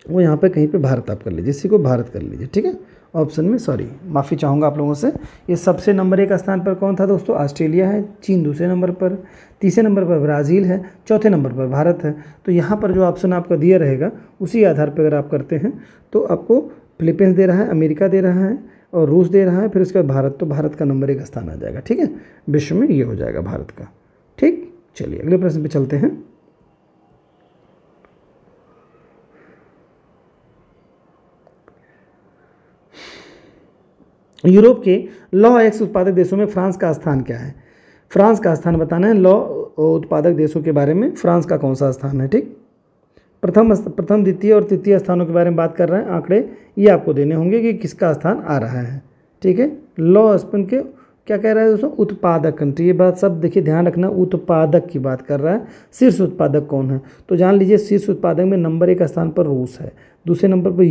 वो यहाँ पे कहीं पे भारत आप कर लीजिए, इसी को भारत कर लीजिए, ठीक है। ऑप्शन में सॉरी माफ़ी चाहूँगा आप लोगों से। ये सबसे नंबर 1 स्थान पर कौन था दोस्तों, ऑस्ट्रेलिया है, चीन दूसरे नंबर पर, तीसरे नंबर पर ब्राज़ील है, चौथे नंबर पर भारत है। तो यहाँ पर जो ऑप्शन आपका दिया रहेगा उसी आधार पर अगर आप करते हैं तो आपको फिलीपींस दे रहा है, अमेरिका दे रहा है और रूस दे रहा है, फिर उसके बाद भारत, तो भारत का नंबर 1 स्थान आ जाएगा, ठीक है। विश्व में ये हो जाएगा भारत का, ठीक। चलिए अगले प्रश्न पर चलते हैं। यूरोप के लौह अयस्क उत्पादक देशों में फ्रांस का स्थान क्या है, फ्रांस का स्थान बताना है। लौह उत्पादक देशों के बारे में फ्रांस का कौन सा स्थान है, ठीक। प्रथम द्वितीय और तृतीय स्थानों के बारे में बात कर रहे हैं, आंकड़े ये आपको देने होंगे कि किसका स्थान आ रहा है, ठीक है। लौह स्पंज के क्या कह रहा है दोस्तों, उत्पादक कंट्री, ये बात सब देखिए ध्यान रखना, उत्पादक की बात कर रहा है। शीर्ष उत्पादक कौन है, तो जान लीजिए शीर्ष उत्पादक में नंबर 1 स्थान पर रूस है, दूसरे नंबर पर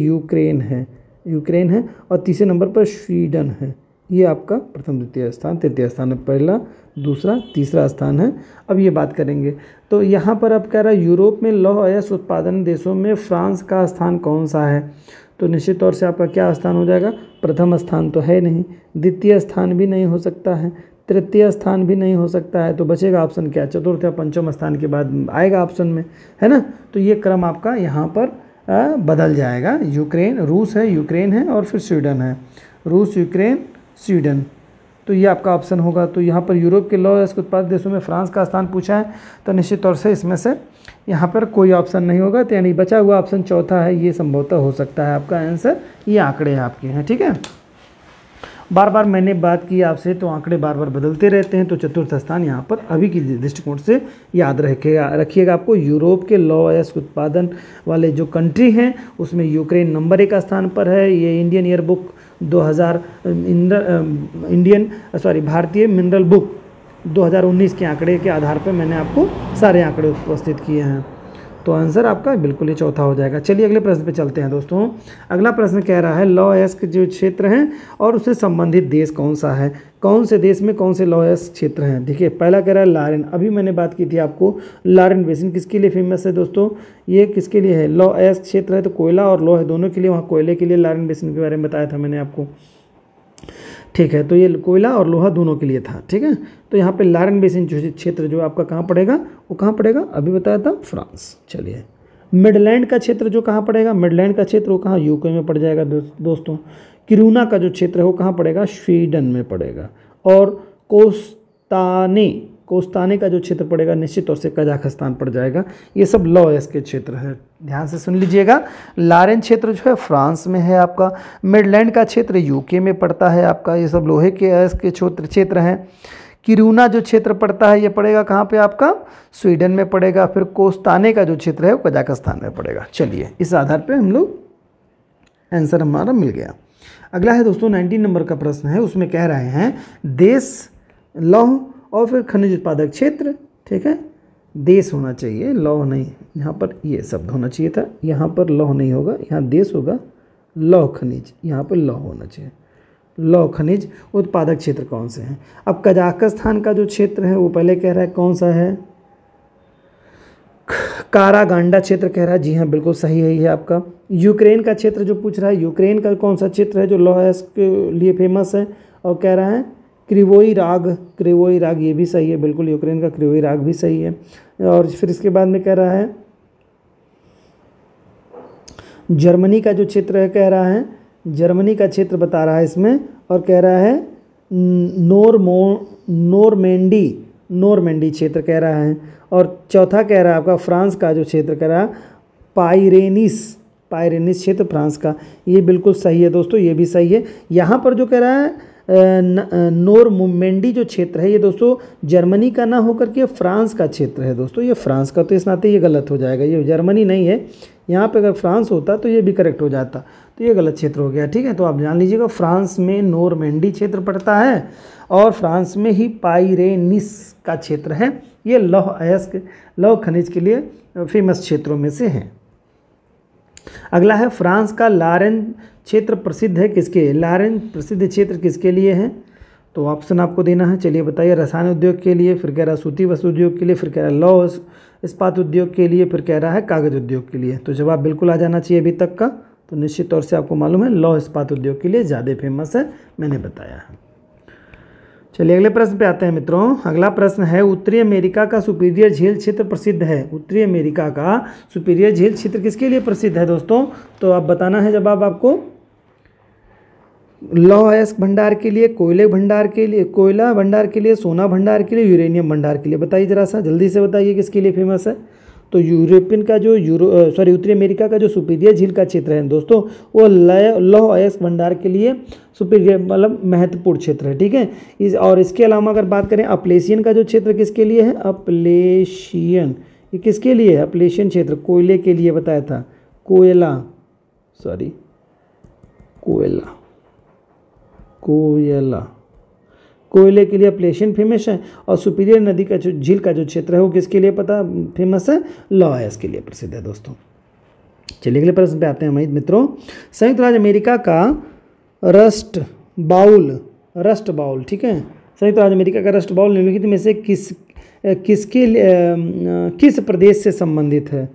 यूक्रेन है और तीसरे नंबर पर स्वीडन है। ये आपका प्रथम द्वितीय स्थान, तृतीय स्थान है, पहला दूसरा तीसरा स्थान है। अब ये बात करेंगे तो यहाँ पर अब कह रहा है यूरोप में लौह अयस्क उत्पादन देशों में फ्रांस का स्थान कौन सा है, तो निश्चित तौर से आपका क्या स्थान हो जाएगा, प्रथम स्थान तो है नहीं, द्वितीय स्थान भी नहीं हो सकता है, तृतीय स्थान भी नहीं हो सकता है, तो बचेगा ऑप्शन क्या, चतुर्थ या पंचम स्थान के बाद आएगा ऑप्शन में, है ना। तो ये क्रम आपका यहाँ पर बदल जाएगा। यूक्रेन, रूस है, यूक्रेन है और फिर स्वीडन है, रूस यूक्रेन स्वीडन, तो ये आपका ऑप्शन होगा। तो यहाँ पर यूरोप के लौह अयस्क उत्पादक देशों में फ्रांस का स्थान पूछा है, तो निश्चित तौर से इसमें से यहाँ पर कोई ऑप्शन नहीं होगा, तो यानी बचा हुआ ऑप्शन चौथा है, ये संभवतः हो सकता है आपका आंसर। ये आंकड़े आपके हैं, ठीक है। बार बार मैंने बात की आपसे, तो आंकड़े बार बार बदलते रहते हैं, तो चतुर्थ स्थान यहाँ पर अभी की दृष्टिकोण से याद रखिएगा आपको। यूरोप के लौह अयस्क उत्पादन वाले जो कंट्री हैं उसमें यूक्रेन नंबर 1 स्थान पर है। ये इंडियन ईयर बुक 2000 भारतीय मिनरल बुक 2019 के आंकड़े के आधार पर मैंने आपको सारे आंकड़े उपस्थित किए हैं, तो आंसर आपका बिल्कुल ही चौथा हो जाएगा। चलिए अगले प्रश्न पे चलते हैं दोस्तों। अगला प्रश्न कह रहा है लौह अयस्क जो क्षेत्र हैं और उससे संबंधित देश कौन सा है, कौन से देश में कौन से लौह अयस्क क्षेत्र हैं। देखिए पहला कह रहा है लारेन, अभी मैंने बात की थी आपको, लारेन बेसिन किसके लिए फेमस है दोस्तों, ये किसके लिए है, लौह अयस्क क्षेत्र है, तो कोयला और लौह दोनों के लिए, वहाँ कोयले के लिए लारेन बेसिन के बारे में बताया था मैंने आपको, ठीक है। तो ये कोयला और लोहा दोनों के लिए था, ठीक है। तो यहाँ पे लारेन बेसिन जो क्षेत्र जो आपका कहाँ पड़ेगा, वो कहाँ पड़ेगा, अभी बताया था फ्रांस। चलिए मिडलैंड का क्षेत्र जो कहाँ पड़ेगा, मिडलैंड का क्षेत्र वो कहाँ, यूके में पड़ जाएगा दोस्तों। किरूना का जो क्षेत्र है वो कहाँ पड़ेगा, स्वीडन में पड़ेगा। और कोस्ताने का जो क्षेत्र पड़ेगा निश्चित तौर से कजाकिस्तान पड़ जाएगा। ये सब लौह अयस्क के क्षेत्र है, ध्यान से सुन लीजिएगा। लारेन क्षेत्र जो है फ्रांस में है आपका, मिडलैंड का क्षेत्र यूके में पड़ता है आपका, ये सब लोहे के अयस्क के क्षेत्र हैं। किरूना जो क्षेत्र पड़ता है ये पड़ेगा कहाँ पे आपका, स्वीडन में पड़ेगा। फिर कोस्ताने का जो क्षेत्र है वो कजाकिस्तान में पड़ेगा। चलिए इस आधार पर हम लोग आंसर हमारा मिल गया। अगला है दोस्तों 19 नंबर का प्रश्न है, उसमें कह रहे हैं देश, लौह और फिर खनिज उत्पादक क्षेत्र, ठीक है। देश होना चाहिए, लौह नहीं, यहाँ पर ये शब्द होना चाहिए था, यहाँ पर लौह नहीं होगा, यहाँ देश होगा, लौह खनिज, यहाँ पर लौह होना चाहिए। लौह खनिज उत्पादक क्षेत्र कौन से हैं। अब कजाकिस्तान का जो क्षेत्र है वो पहले कह रहा है कौन सा है, कारागांडा क्षेत्र कह रहा है, जी हाँ बिल्कुल सही है ये आपका। यूक्रेन का क्षेत्र जो पूछ रहा है, यूक्रेन का कौन सा क्षेत्र है जो लौह अयस्क के लिए फेमस है, और कह रहा है क्रिवोई राग, ये भी सही है बिल्कुल, यूक्रेन का क्रिवोई राग भी सही है। और फिर इसके बाद में कह रहा है जर्मनी का जो क्षेत्र है, कह रहा है जर्मनी का क्षेत्र बता रहा है इसमें, और कह रहा है नोरमेंडी क्षेत्र कह रहा है। और चौथा कह रहा है आपका फ्रांस का जो क्षेत्र कह रहा है पाइरेनिस क्षेत्र फ्रांस का, ये बिल्कुल सही है दोस्तों, ये भी सही है। यहाँ पर जो कह रहा है नोरमेंडी जो क्षेत्र है ये दोस्तों जर्मनी का ना होकर के फ्रांस का क्षेत्र है दोस्तों, ये फ्रांस का, तो इस नाते ये गलत हो जाएगा, ये जर्मनी नहीं है। यहाँ पे अगर फ्रांस होता तो ये भी करेक्ट हो जाता, तो ये गलत क्षेत्र हो गया, ठीक है। तो आप जान लीजिएगा फ्रांस में नोरमेंडी क्षेत्र पड़ता है और फ्रांस में ही पाइरेनिस का क्षेत्र है। ये लौह खनिज के लिए फेमस क्षेत्रों में से हैं। अगला है फ्रांस का लारेन क्षेत्र प्रसिद्ध है किसके, लारेन प्रसिद्ध क्षेत्र किसके लिए है, तो ऑप्शन आपको देना है। चलिए बताइए, रसायन उद्योग के लिए, फिर कह रहा है सूती वस्त्र उद्योग के लिए, फिर कह रहा है लौह इस्पात उद्योग के लिए, फिर कह रहा है कागज उद्योग के लिए। तो जवाब बिल्कुल आ जाना चाहिए अभी तक का, तो निश्चित तौर से आपको मालूम है लौह इस्पात उद्योग के लिए ज़्यादा फेमस है, मैंने बताया है। चलिए अगले प्रश्न पे आते हैं मित्रों। अगला प्रश्न है उत्तरी अमेरिका का सुपीरियर झील क्षेत्र प्रसिद्ध है। उत्तरी अमेरिका का सुपीरियर झील क्षेत्र किसके लिए प्रसिद्ध है दोस्तों, तो आप बताना है जवाब आपको। लौह अयस्क भंडार के लिए, कोयला भंडार के लिए, सोना भंडार के लिए, यूरेनियम भंडार के लिए। बताइए जरा सा जल्दी से बताइए किसके लिए फेमस है। तो उत्तरी अमेरिका का जो सुपीरियर झील का क्षेत्र है दोस्तों वो लौह अयस्क भंडार के लिए सुपीरियर मतलब महत्वपूर्ण क्षेत्र है, ठीक है। और इसके अलावा अगर बात करें अपलेशियन का जो क्षेत्र किसके लिए है, अपलेशियन, ये किसके लिए है, अपलेशियन क्षेत्र कोयले के लिए बताया था, कोयले के लिए अपलेशियन फेमस है। और सुपीरियर नदी का जो झील का जो क्षेत्र है वो किसके लिए फेमस है, लौह अयस्क के लिए प्रसिद्ध है दोस्तों। चलिए अगले प्रश्न पे आते हैं मित्रों। संयुक्त राज्य अमेरिका का रस्ट बाउल, ठीक है, संयुक्त राज्य अमेरिका का रस्ट बाउल निम्नलिखित में से किस प्रदेश से संबंधित है,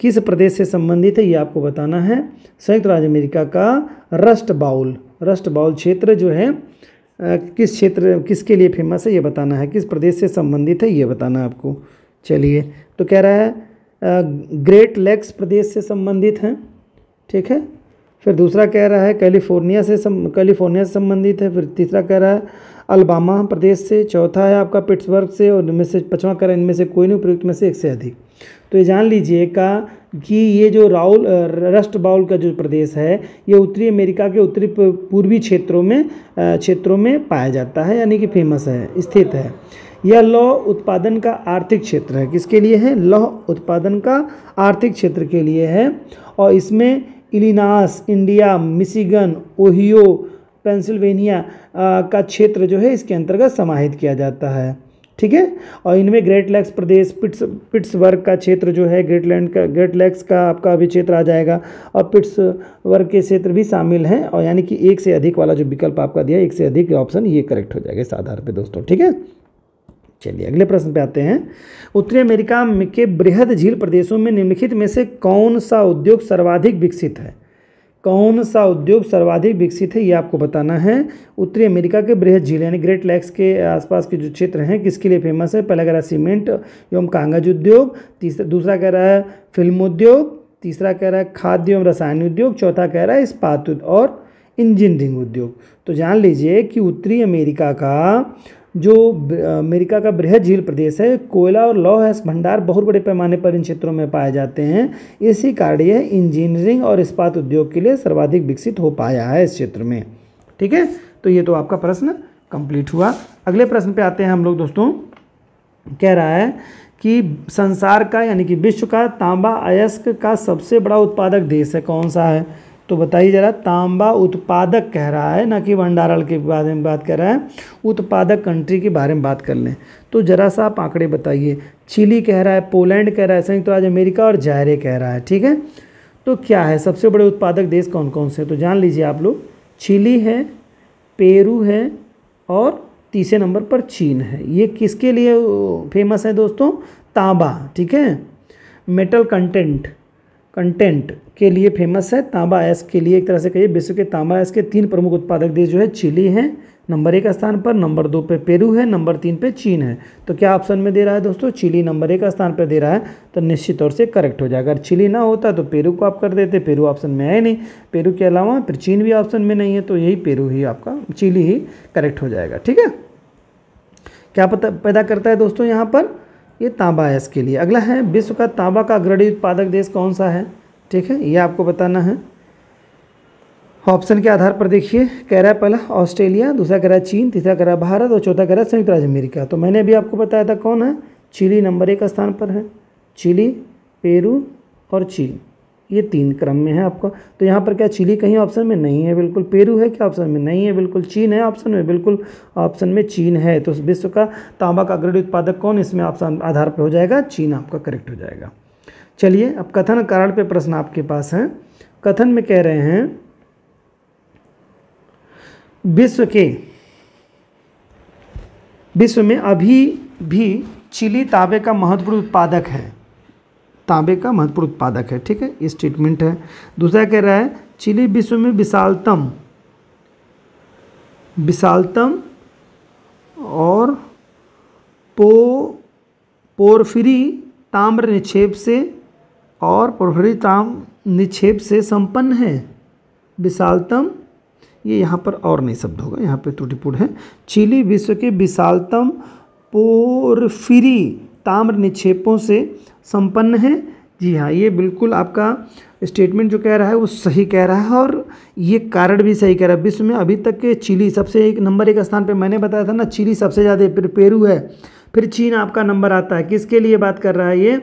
किस प्रदेश से संबंधित है ये आपको बताना है। संयुक्त राज्य अमेरिका का रस्ट बाउल क्षेत्र जो है किसके लिए फेमस है ये बताना है, किस प्रदेश से संबंधित है ये बताना है आपको। चलिए तो कह रहा है ग्रेट लेक्स प्रदेश से संबंधित है, ठीक है। फिर दूसरा कह रहा है कैलिफोर्निया से संबंधित है। फिर तीसरा कह रहा है अलबामा प्रदेश से। चौथा है आपका पिट्सबर्ग से। और इनमें से पाँचवां कह रहा है इनमें से कोई नहीं, उपयुक्त में से एक से अधिक। तो ये जान लीजिएगा कि ये जो रस्ट बाउल का जो प्रदेश है ये उत्तरी अमेरिका के उत्तरी पूर्वी क्षेत्रों में पाया जाता है, यानी कि फेमस है, स्थित है। यह लौह उत्पादन का आर्थिक क्षेत्र है। किसके लिए है? लौह उत्पादन का आर्थिक क्षेत्र के लिए है। और इसमें Illinois, India, Michigan, Ohio, Pennsylvania का क्षेत्र जो है इसके अंतर्गत समाहित किया जाता है। ठीक है। और इनमें ग्रेट लैक्स प्रदेश, पिट्सबर्ग का क्षेत्र जो है, ग्रेट लैक्स का आपका अभी क्षेत्र आ जाएगा, और पिट्सबर्ग के क्षेत्र भी शामिल हैं। और यानी कि एक से अधिक वाला जो विकल्प आपका दिया, एक से अधिक ऑप्शन ये करेक्ट हो जाएगा इस आधार पे दोस्तों। ठीक है। चलिए अगले प्रश्न पे आते हैं। उत्तरी अमेरिका के बृहद झील प्रदेशों में निम्नलिखित में से कौन सा उद्योग सर्वाधिक विकसित है? कौन सा उद्योग सर्वाधिक विकसित है ये आपको बताना है। उत्तरी अमेरिका के बृहद झील यानी ग्रेट लैक्स के आसपास के जो क्षेत्र हैं किसके लिए फेमस है? पहला कह रहा है सीमेंट एवं कागज उद्योग, दूसरा कह रहा है फिल्म उद्योग, तीसरा कह रहा है खाद्य एवं रसायन उद्योग, चौथा कह रहा है इस्पात और इंजीनियरिंग उद्योग। तो जान लीजिए कि उत्तरी अमेरिका का जो अमेरिका का बृहद झील प्रदेश है, कोयला और लौह भंडार बहुत बड़े पैमाने पर इन क्षेत्रों में पाए जाते हैं। इसी कारण यह इंजीनियरिंग और इस्पात उद्योग के लिए सर्वाधिक विकसित हो पाया है इस क्षेत्र में। ठीक है। तो ये तो आपका प्रश्न कंप्लीट हुआ। अगले प्रश्न पे आते हैं हम लोग दोस्तों। कह रहा है कि संसार का यानी कि विश्व का तांबा अयस्क का सबसे बड़ा उत्पादक देश है, कौन सा है? तो बताइए जरा। तांबा उत्पादक कह रहा है, ना कि भंडारण के बारे में बात कर रहा है। उत्पादक कंट्री के बारे में बात कर लें तो जरा सा आप आंकड़े बताइए। चिली कह रहा है, पोलैंड कह रहा है, संयुक्त राज्य अमेरिका और जायरे कह रहा है। ठीक है। तो क्या है सबसे बड़े उत्पादक देश कौन कौन से? तो जान लीजिए आप लोग, चिली है, पेरू है और तीसरे नंबर पर चीन है। ये किसके लिए फेमस है दोस्तों? तांबा। ठीक है। मेटल कंटेंट के लिए फेमस है। तांबा अयस्क के लिए एक तरह से कहिए विश्व के तांबा अयस्क के 3 प्रमुख उत्पादक देश जो है चिली है नंबर 1 स्थान पर, नंबर 2 पे पेरू है, नंबर 3 पे चीन है। तो क्या ऑप्शन में दे रहा है दोस्तों? चिली नंबर 1 स्थान पर दे रहा है, तो निश्चित तौर से करेक्ट हो जाएगा। अगर चिली ना होता तो पेरू को आप कर देते, पेरू ऑप्शन में है नहीं। पेरू के अलावा फिर चीन भी ऑप्शन में नहीं है, तो यही पेरू ही आपका, चिली ही करेक्ट हो जाएगा। ठीक है। क्या पैदा करता है दोस्तों यहाँ पर? ये तांबा अयस्क के लिए। अगला है विश्व का तांबा का अग्रणी उत्पादक देश कौन सा है? ठीक है, ये आपको बताना है। ऑप्शन के आधार पर देखिए। कह रहा है पहला ऑस्ट्रेलिया, दूसरा कह रहा है चीन, तीसरा कह रहा है भारत और चौथा कह रहा है संयुक्त राज्य अमेरिका। तो मैंने अभी आपको बताया था कौन है? चिली नंबर 1 स्थान पर है। चिली, पेरू और चीन, ये 3 क्रम में है आपका। तो यहाँ पर क्या चिली कहीं ऑप्शन में नहीं है? बिल्कुल। पेरू है क्या ऑप्शन में? नहीं है बिल्कुल। चीन है ऑप्शन में? बिल्कुल ऑप्शन में चीन है। तो विश्व का तांबा का अग्रणी उत्पादक कौन? इसमें ऑप्शन आधार पर हो जाएगा चीन, आपका करेक्ट हो जाएगा। चलिए अब कथन कारण पे प्रश्न आपके पास है। कथन में कह रहे हैं विश्व में अभी भी चिली तांबे का महत्वपूर्ण उत्पादक है। तांबे का महत्वपूर्ण उत्पादक है। ठीक है, ये स्टेटमेंट है। दूसरा कह रहा है चिली विश्व में विशालतम और पोरफिरी ताम्र निक्षेप से संपन्न है। विशालतम, ये यहाँ पर और नहीं शब्द होगा, यहाँ पे त्रुटिपूर्ण है। चिली विश्व के विशालतम पोरफिरी ताम्र निक्षेपों से संपन्न है। जी हाँ, ये बिल्कुल आपका स्टेटमेंट जो कह रहा है वो सही कह रहा है, और ये कारण भी सही कह रहा है। विश्व में अभी तक के चिली सबसे नंबर 1 स्थान पे, मैंने बताया था ना, चिली सबसे ज़्यादा, फिर पेरू है, फिर चीन आपका नंबर आता है। किसके लिए बात कर रहा है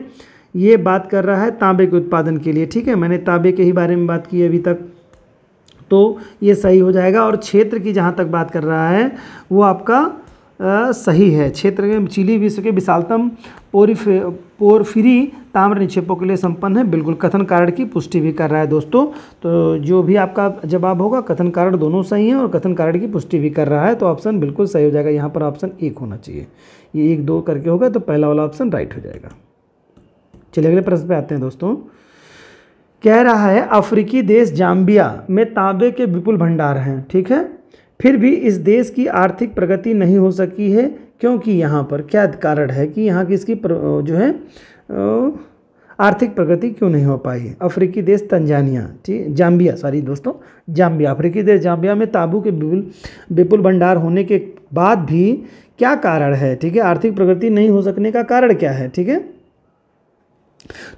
ये बात कर रहा है तांबे के उत्पादन के लिए। ठीक है, मैंने तांबे के ही बारे में बात की अभी तक, तो ये सही हो जाएगा। और क्षेत्र की जहाँ तक बात कर रहा है वो आपका सही है। क्षेत्र में चिली विश्व के विशालतम पोरफिरी ताम्र निक्षेपों के लिए संपन्न है। बिल्कुल कथन कारण की पुष्टि भी कर रहा है दोस्तों। तो जो भी आपका जवाब होगा, कथन कारण दोनों सही हैं और कथन कारण की पुष्टि भी कर रहा है, तो ऑप्शन बिल्कुल सही हो जाएगा। यहाँ पर ऑप्शन 1 होना चाहिए, ये 1 2 करके होगा तो पहला वाला ऑप्शन राइट हो जाएगा। चलिए अगले प्रश्न पे आते हैं दोस्तों। कह रहा है अफ्रीकी देश जाम्बिया में तांबे के विपुल भंडार हैं। ठीक है, फिर भी इस देश की आर्थिक प्रगति नहीं हो सकी है, क्योंकि यहाँ पर क्या कारण है कि यहाँ की इसकी जो है आर्थिक प्रगति क्यों नहीं हो पाई? अफ्रीकी देश तंजानिया, ठीक, जाम्बिया, सॉरी दोस्तों, जाम्बिया, अफ्रीकी देश जाम्बिया में तांबू के विपुल भंडार होने के बाद भी क्या कारण है? ठीक है, आर्थिक प्रगति नहीं हो सकने का कारण क्या है? ठीक है,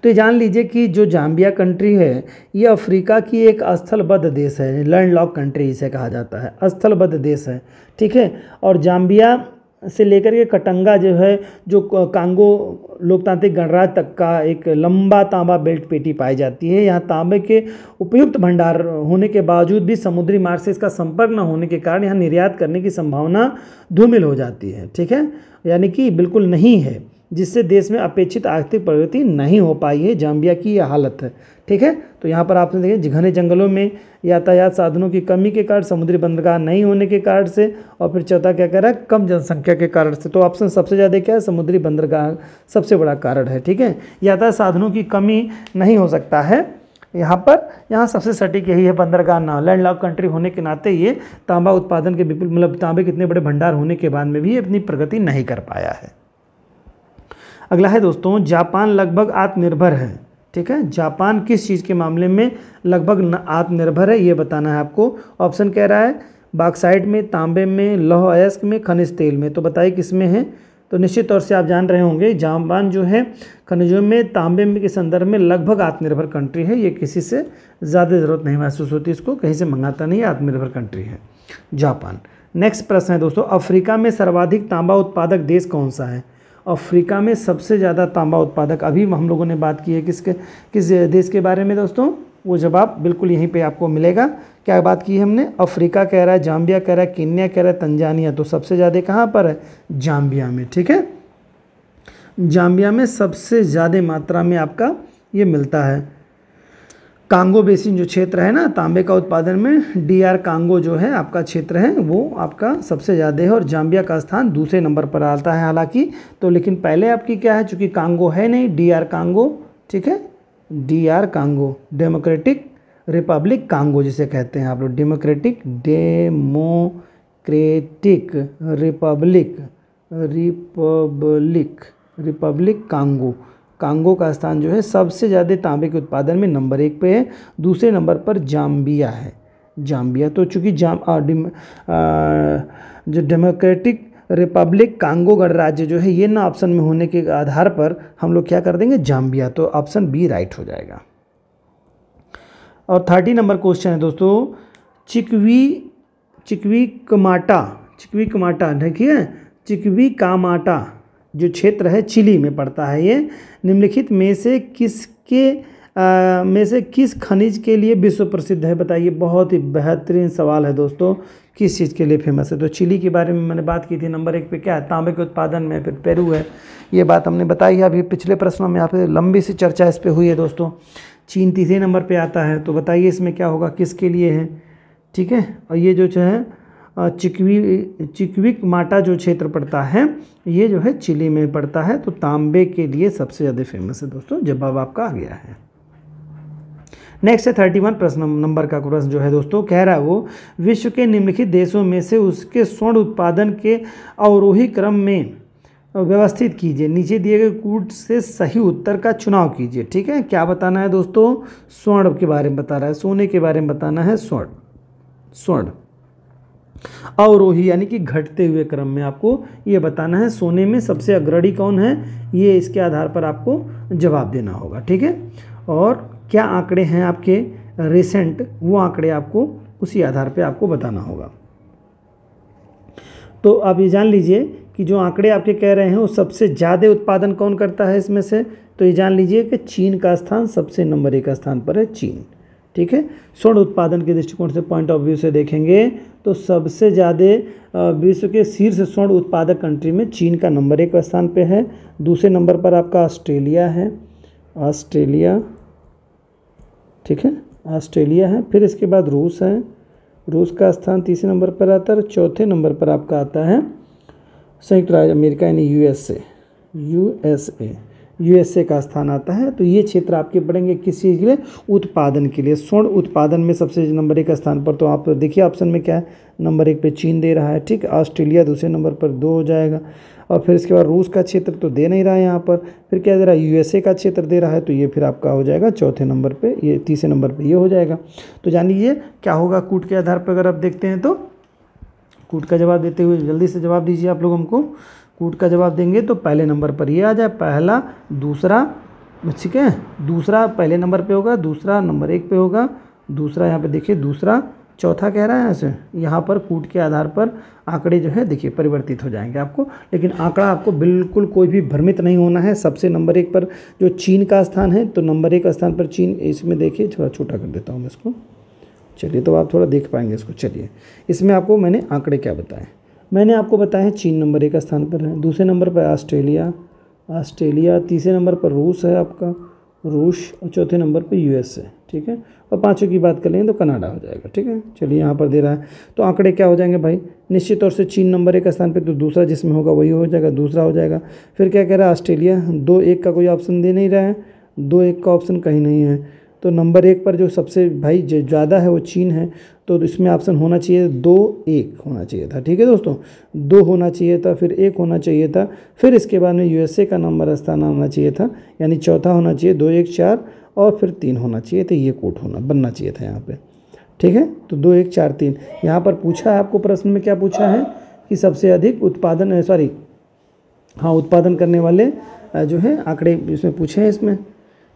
तो ये जान लीजिए कि जो जाम्बिया कंट्री है ये अफ्रीका की एक स्थलबद्ध देश है, लैंडलॉक कंट्री इसे कहा जाता है, स्थलबद्ध देश है। ठीक है, और जाम्बिया से लेकर के कटंगा जो है, जो कांगो लोकतांत्रिक गणराज्य तक का एक लंबा तांबा बेल्ट पेटी पाई जाती है। यहाँ तांबे के उपयुक्त भंडार होने के बावजूद भी समुद्री मार्ग से इसका संपर्क न होने के कारण यहाँ निर्यात करने की संभावना धूमिल हो जाती है। ठीक है, यानी कि बिल्कुल नहीं है, जिससे देश में अपेक्षित आर्थिक प्रगति नहीं हो पाई है। जाम्बिया की यह हालत है। ठीक है, तो यहाँ पर आपने देखें घने जंगलों में, यातायात साधनों की कमी के कारण, समुद्री बंदरगाह नहीं होने के कारण से, और फिर चौथा क्या कह रहा है, कम जनसंख्या के कारण से। तो ऑप्शन सबसे ज़्यादा क्या है, समुद्री बंदरगाह सबसे बड़ा कारण है। ठीक है, यातायात साधनों की कमी नहीं हो सकता है यहाँ पर, यहाँ सबसे सटीक यही है, बंदरगाह ना, लैंडलॉक कंट्री होने के नाते ये तांबा उत्पादन के विपुल, मतलब तांबे के इतने बड़े भंडार होने के बाद में भी अपनी प्रगति नहीं कर पाया है। अगला है दोस्तों, जापान लगभग आत्मनिर्भर है। ठीक है, जापान किस चीज़ के मामले में लगभग आत्मनिर्भर है ये बताना है आपको। ऑप्शन कह रहा है बॉक्साइट में, तांबे में, लौह अयस्क में, खनिज तेल में। तो बताइए किस में है? तो निश्चित तौर से आप जान रहे होंगे जापान जो है खनिजों में, तांबे में के संदर्भ में लगभग आत्मनिर्भर कंट्री है। ये किसी से ज़्यादा ज़रूरत नहीं महसूस होती, इसको कहीं से मंगाता नहीं, आत्मनिर्भर कंट्री है जापान। नेक्स्ट प्रश्न है दोस्तों, अफ्रीका में सर्वाधिक तांबा उत्पादक देश कौन सा है? अफ्रीका में सबसे ज़्यादा तांबा उत्पादक, अभी हम लोगों ने बात की है किस देश के बारे में दोस्तों, वो जवाब बिल्कुल यहीं पे आपको मिलेगा। क्या बात की है हमने? अफ्रीका कह रहा है, जाम्बिया कह रहा है, केन्या कह रहा है, तंजानिया। तो सबसे ज़्यादा कहाँ पर है? जाम्बिया में। ठीक है, जाम्बिया में सबसे ज़्यादा मात्रा में आपका ये मिलता है। कांगो बेसिन जो क्षेत्र है ना तांबे का उत्पादन में, DR कांगो जो है आपका क्षेत्र है वो आपका सबसे ज़्यादा है, और जाम्बिया का स्थान दूसरे नंबर पर आता है हालांकि। तो लेकिन पहले आपकी क्या है, चूँकि कांगो है नहीं, DR कांगो। ठीक है, DR Congo, democratic Republic Congo जिसे कहते हैं आप लोग, डेमोक्रेटिक रिपब्लिक कांगो। कांगो का स्थान जो है सबसे ज़्यादा तांबे के उत्पादन में नंबर 1 पे है। दूसरे नंबर पर जाम्बिया है। जाम्बिया तो चूँकि जो डेमोक्रेटिक रिपब्लिक कांगो गणराज्य जो है ये ना ऑप्शन में होने के आधार पर हम लोग क्या कर देंगे, जाम्बिया। तो ऑप्शन बी राइट हो जाएगा। और 30 नंबर क्वेश्चन है दोस्तों, चिक्विकमाटा देखिए, चिक्विकामाटा जो क्षेत्र है चिली में पड़ता है। ये निम्नलिखित में से किस खनिज के लिए विश्व प्रसिद्ध है? बताइए, बहुत ही बेहतरीन सवाल है दोस्तों, किस चीज़ के लिए फेमस है? तो चिली के बारे में मैंने बात की थी, नंबर 1 पे क्या है, तांबे के उत्पादन में, फिर पेरू है, ये बात हमने बताई है अभी पिछले प्रश्नों में, यहाँ पे लंबी सी चर्चा इस पर हुई है दोस्तों। चीन तीसरे नंबर पर आता है। तो बताइए इसमें क्या होगा, किसके लिए है? ठीक है, और ये जो है चिक्विकमाटा जो क्षेत्र पड़ता है ये जो है चिली में पड़ता है। तो तांबे के लिए सबसे ज़्यादा फेमस है दोस्तों, जवाब आपका आ गया है। नेक्स्ट है 31 प्रश्न नंबर का प्रश्न जो है दोस्तों, कह रहा है वो विश्व के निम्नलिखित देशों में से उसके स्वर्ण उत्पादन के अवरोही क्रम में व्यवस्थित कीजिए, नीचे दिए गए कूट से सही उत्तर का चुनाव कीजिए। ठीक है, क्या बताना है दोस्तों? स्वर्ण के बारे में बता रहा है, सोने के बारे में बताना है। स्वर्ण अवरोही यानी कि घटते हुए क्रम में आपको ये बताना है, सोने में सबसे अग्रणी कौन है, ये इसके आधार पर आपको जवाब देना होगा। ठीक है, और क्या आंकड़े हैं आपके रिसेंट, वो आंकड़े आपको उसी आधार पे आपको बताना होगा। तो आप ये जान लीजिए कि जो आंकड़े आपके कह रहे हैं वो सबसे ज़्यादा उत्पादन कौन करता है इसमें से, तो ये जान लीजिए कि चीन का स्थान सबसे नंबर 1 स्थान पर है, चीन। ठीक है, स्वर्ण उत्पादन के दृष्टिकोण से, पॉइंट ऑफ व्यू से देखेंगे तो सबसे ज़्यादा विश्व के शीर्ष स्वर्ण उत्पादक कंट्री में चीन का नंबर 1 स्थान पे है। दूसरे नंबर पर आपका ऑस्ट्रेलिया है, ठीक है, ऑस्ट्रेलिया है। फिर इसके बाद रूस है, रूस का स्थान तीसरे नंबर पर आता है। चौथे नंबर पर आपका आता है संयुक्त राज्य अमेरिका यानी यूएसए का स्थान आता है। तो ये क्षेत्र आपके पड़ेंगे किस चीज़ के लिए, उत्पादन के लिए। स्वर्ण उत्पादन में सबसे नंबर 1 स्थान पर, तो आप देखिए ऑप्शन में क्या है, नंबर 1 पे चीन दे रहा है। ठीक, ऑस्ट्रेलिया दूसरे नंबर पर 2 हो जाएगा, और फिर इसके बाद रूस का क्षेत्र तो दे नहीं रहा है यहाँ पर, फिर क्या दे रहा है, यूएसए का क्षेत्र दे रहा है, तो ये फिर आपका हो जाएगा चौथे नंबर पे, ये तीसरे नंबर पे ये हो जाएगा। तो जान लीजिए क्या होगा कूट के आधार पर अगर आप देखते हैं तो। कूट का जवाब देते हुए जल्दी से जवाब दीजिए आप लोग हमको। कूट का जवाब देंगे तो पहले नंबर पर ये आ जाए, पहला दूसरा, ठीक है, दूसरा पहले नंबर पे होगा, दूसरा नंबर 1 पे होगा, दूसरा यहाँ पे देखिए दूसरा, चौथा कह रहा है ऐसे। यहाँ पर कूट के आधार पर आंकड़े जो है देखिए परिवर्तित हो जाएंगे आपको, लेकिन आंकड़ा आपको बिल्कुल कोई भी भ्रमित नहीं होना है। सबसे नंबर 1 पर जो चीन का स्थान है, तो नंबर 1 स्थान पर चीन, इसमें देखिए थोड़ा छोटा कर देता हूँ मैं इसको, चलिए तो आप थोड़ा देख पाएंगे इसको। चलिए इसमें आपको मैंने आंकड़े क्या बताए, मैंने आपको बताया चीन नंबर 1 स्थान पर है, दूसरे नंबर पर ऑस्ट्रेलिया, तीसरे नंबर पर रूस है आपका, रूस, और चौथे नंबर पर यूएस है, ठीक है, और पाँचों की बात कर लेंगे तो कनाडा हो जाएगा, ठीक है। चलिए यहाँ पर दे रहा है तो आंकड़े क्या हो जाएंगे भाई, निश्चित तौर से चीन नंबर 1 स्थान पे, तो दूसरा जिसमें होगा वही हो जाएगा, दूसरा हो जाएगा। फिर क्या कह रहा है, ऑस्ट्रेलिया, 2-1 का कोई ऑप्शन दे नहीं रहा है, 2-1 का ऑप्शन कहीं नहीं है, तो नंबर 1 पर जो सबसे भाई जो ज़्यादा है वो चीन है, तो इसमें ऑप्शन होना चाहिए 2-1 होना चाहिए था, ठीक है दोस्तों, 2 होना चाहिए था, फिर 1 होना चाहिए था, फिर इसके बाद में यूएसए का नंबर स्थान आना चाहिए था, यानी चौथा होना चाहिए, 2-1-4, और फिर 3 होना चाहिए, तो ये कोट बनना चाहिए था यहाँ पे, ठीक है। तो 2-1-4-3 यहाँ पर पूछा है आपको, प्रश्न में क्या पूछा है कि सबसे अधिक उत्पादन करने वाले जो है आंकड़े इसमें पूछे हैं, इसमें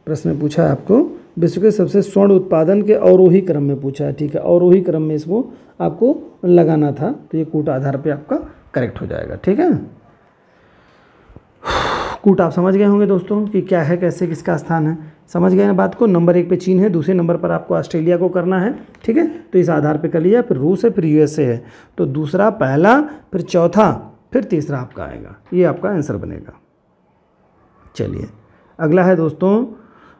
प्रश्न में पूछा है आपको विश्व के सबसे स्वर्ण उत्पादन के अवरोही क्रम में पूछा है, ठीक है, अवरोही क्रम में इसको आपको लगाना था, तो ये कूट आधार पे आपका करेक्ट हो जाएगा, ठीक है। कूट आप समझ गए होंगे दोस्तों कि क्या है, कैसे, किसका स्थान है, समझ गए ना बात को। नंबर 1 पे चीन है, दूसरे नंबर पर आपको ऑस्ट्रेलिया को करना है, ठीक है, तो इस आधार पे कर लिया, फिर रूस है, फिर यूएसए है, तो दूसरा, पहला, फिर चौथा, फिर तीसरा आपका आएगा, ये आपका आंसर बनेगा। चलिए अगला है दोस्तों,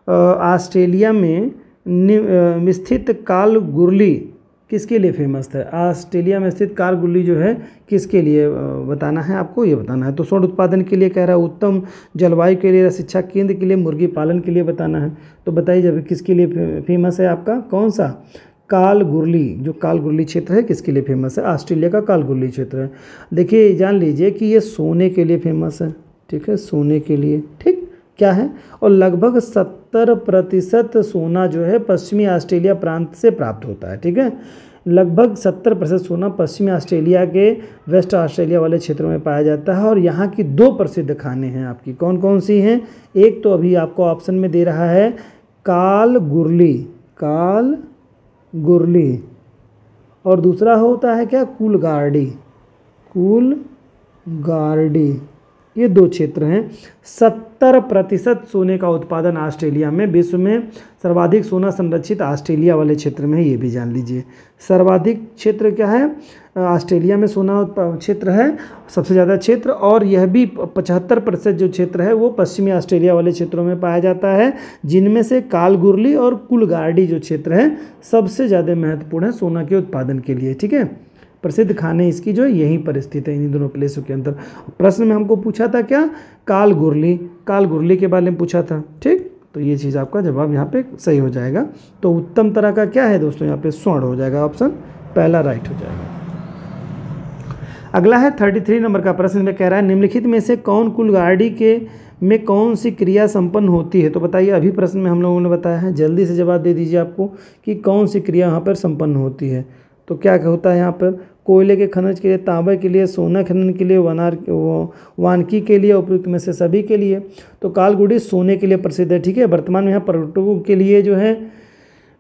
ऑस्ट्रेलिया में स्थित कालगुरली किसके लिए फेमस है, ऑस्ट्रेलिया में स्थित कालगुरली जो है किसके लिए बताना है आपको, ये बताना है। तो स्वर्ण उत्पादन के लिए कह रहा है, उत्तम जलवायु के लिए, शिक्षा केंद्र के लिए, मुर्गी पालन के लिए बताना है। तो बताइए जब किसके लिए फेमस है आपका, कौन सा, कालगुरली, जो कालगुरली क्षेत्र है किसके लिए फेमस है, ऑस्ट्रेलिया का कालगुरली क्षेत्र है। देखिए जान लीजिए कि ये सोने के लिए फेमस है, ठीक है, सोने के लिए, ठीक, क्या है, और लगभग 70% सोना जो है पश्चिमी ऑस्ट्रेलिया प्रांत से प्राप्त होता है, ठीक है, लगभग 70% सोना पश्चिमी ऑस्ट्रेलिया के वेस्ट ऑस्ट्रेलिया वाले क्षेत्रों में पाया जाता है। और यहाँ की 2 प्रसिद्ध खाने हैं आपकी, कौन कौन सी हैं, एक तो अभी आपको ऑप्शन में दे रहा है कालगुरली, और दूसरा होता है क्या, कूलगार्डी, ये 2 क्षेत्र हैं। 70% सोने का उत्पादन ऑस्ट्रेलिया में, विश्व में सर्वाधिक सोना संरक्षित ऑस्ट्रेलिया वाले क्षेत्र में है, ये भी जान लीजिए। सर्वाधिक क्षेत्र क्या है, ऑस्ट्रेलिया में सोना क्षेत्र है सबसे ज़्यादा क्षेत्र, और यह भी 75% जो क्षेत्र है वो पश्चिमी ऑस्ट्रेलिया वाले क्षेत्रों में पाया जाता है, जिनमें से कालगुरली और कूलगार्डी जो क्षेत्र है सबसे ज़्यादा महत्वपूर्ण है सोना के उत्पादन के लिए, ठीक है। प्रसिद्ध खाने इसकी जो है यहीं पर स्थित है, इन्हीं दोनों प्लेसों के अंदर। प्रश्न में हमको पूछा था क्या, कालगुरली के बारे में पूछा था, ठीक, तो ये चीज़ आपका जवाब यहाँ पे सही हो जाएगा। तो उत्तम तरह का क्या है दोस्तों, यहाँ पे स्वर्ण हो जाएगा, ऑप्शन पहला राइट हो जाएगा। अगला है 33 नंबर का प्रश्न में कह रहा है, निम्नलिखित में से कौन कूलगार्डी के में कौन सी क्रिया संपन्न होती है। तो बताइए, अभी प्रश्न में हम लोगों ने बताया है, जल्दी से जवाब दे दीजिए आपको कि कौन सी क्रिया यहाँ पर संपन्न होती है। तो क्या होता है यहाँ पर, कोयले के खनिज के लिए, तांबे के लिए, सोना खनन के लिए, वानिकी के लिए, उपयुक्त में से सभी के लिए। तो कालगुरली सोने के लिए प्रसिद्ध है, ठीक है। वर्तमान में यहाँ पर्यटकों के लिए जो है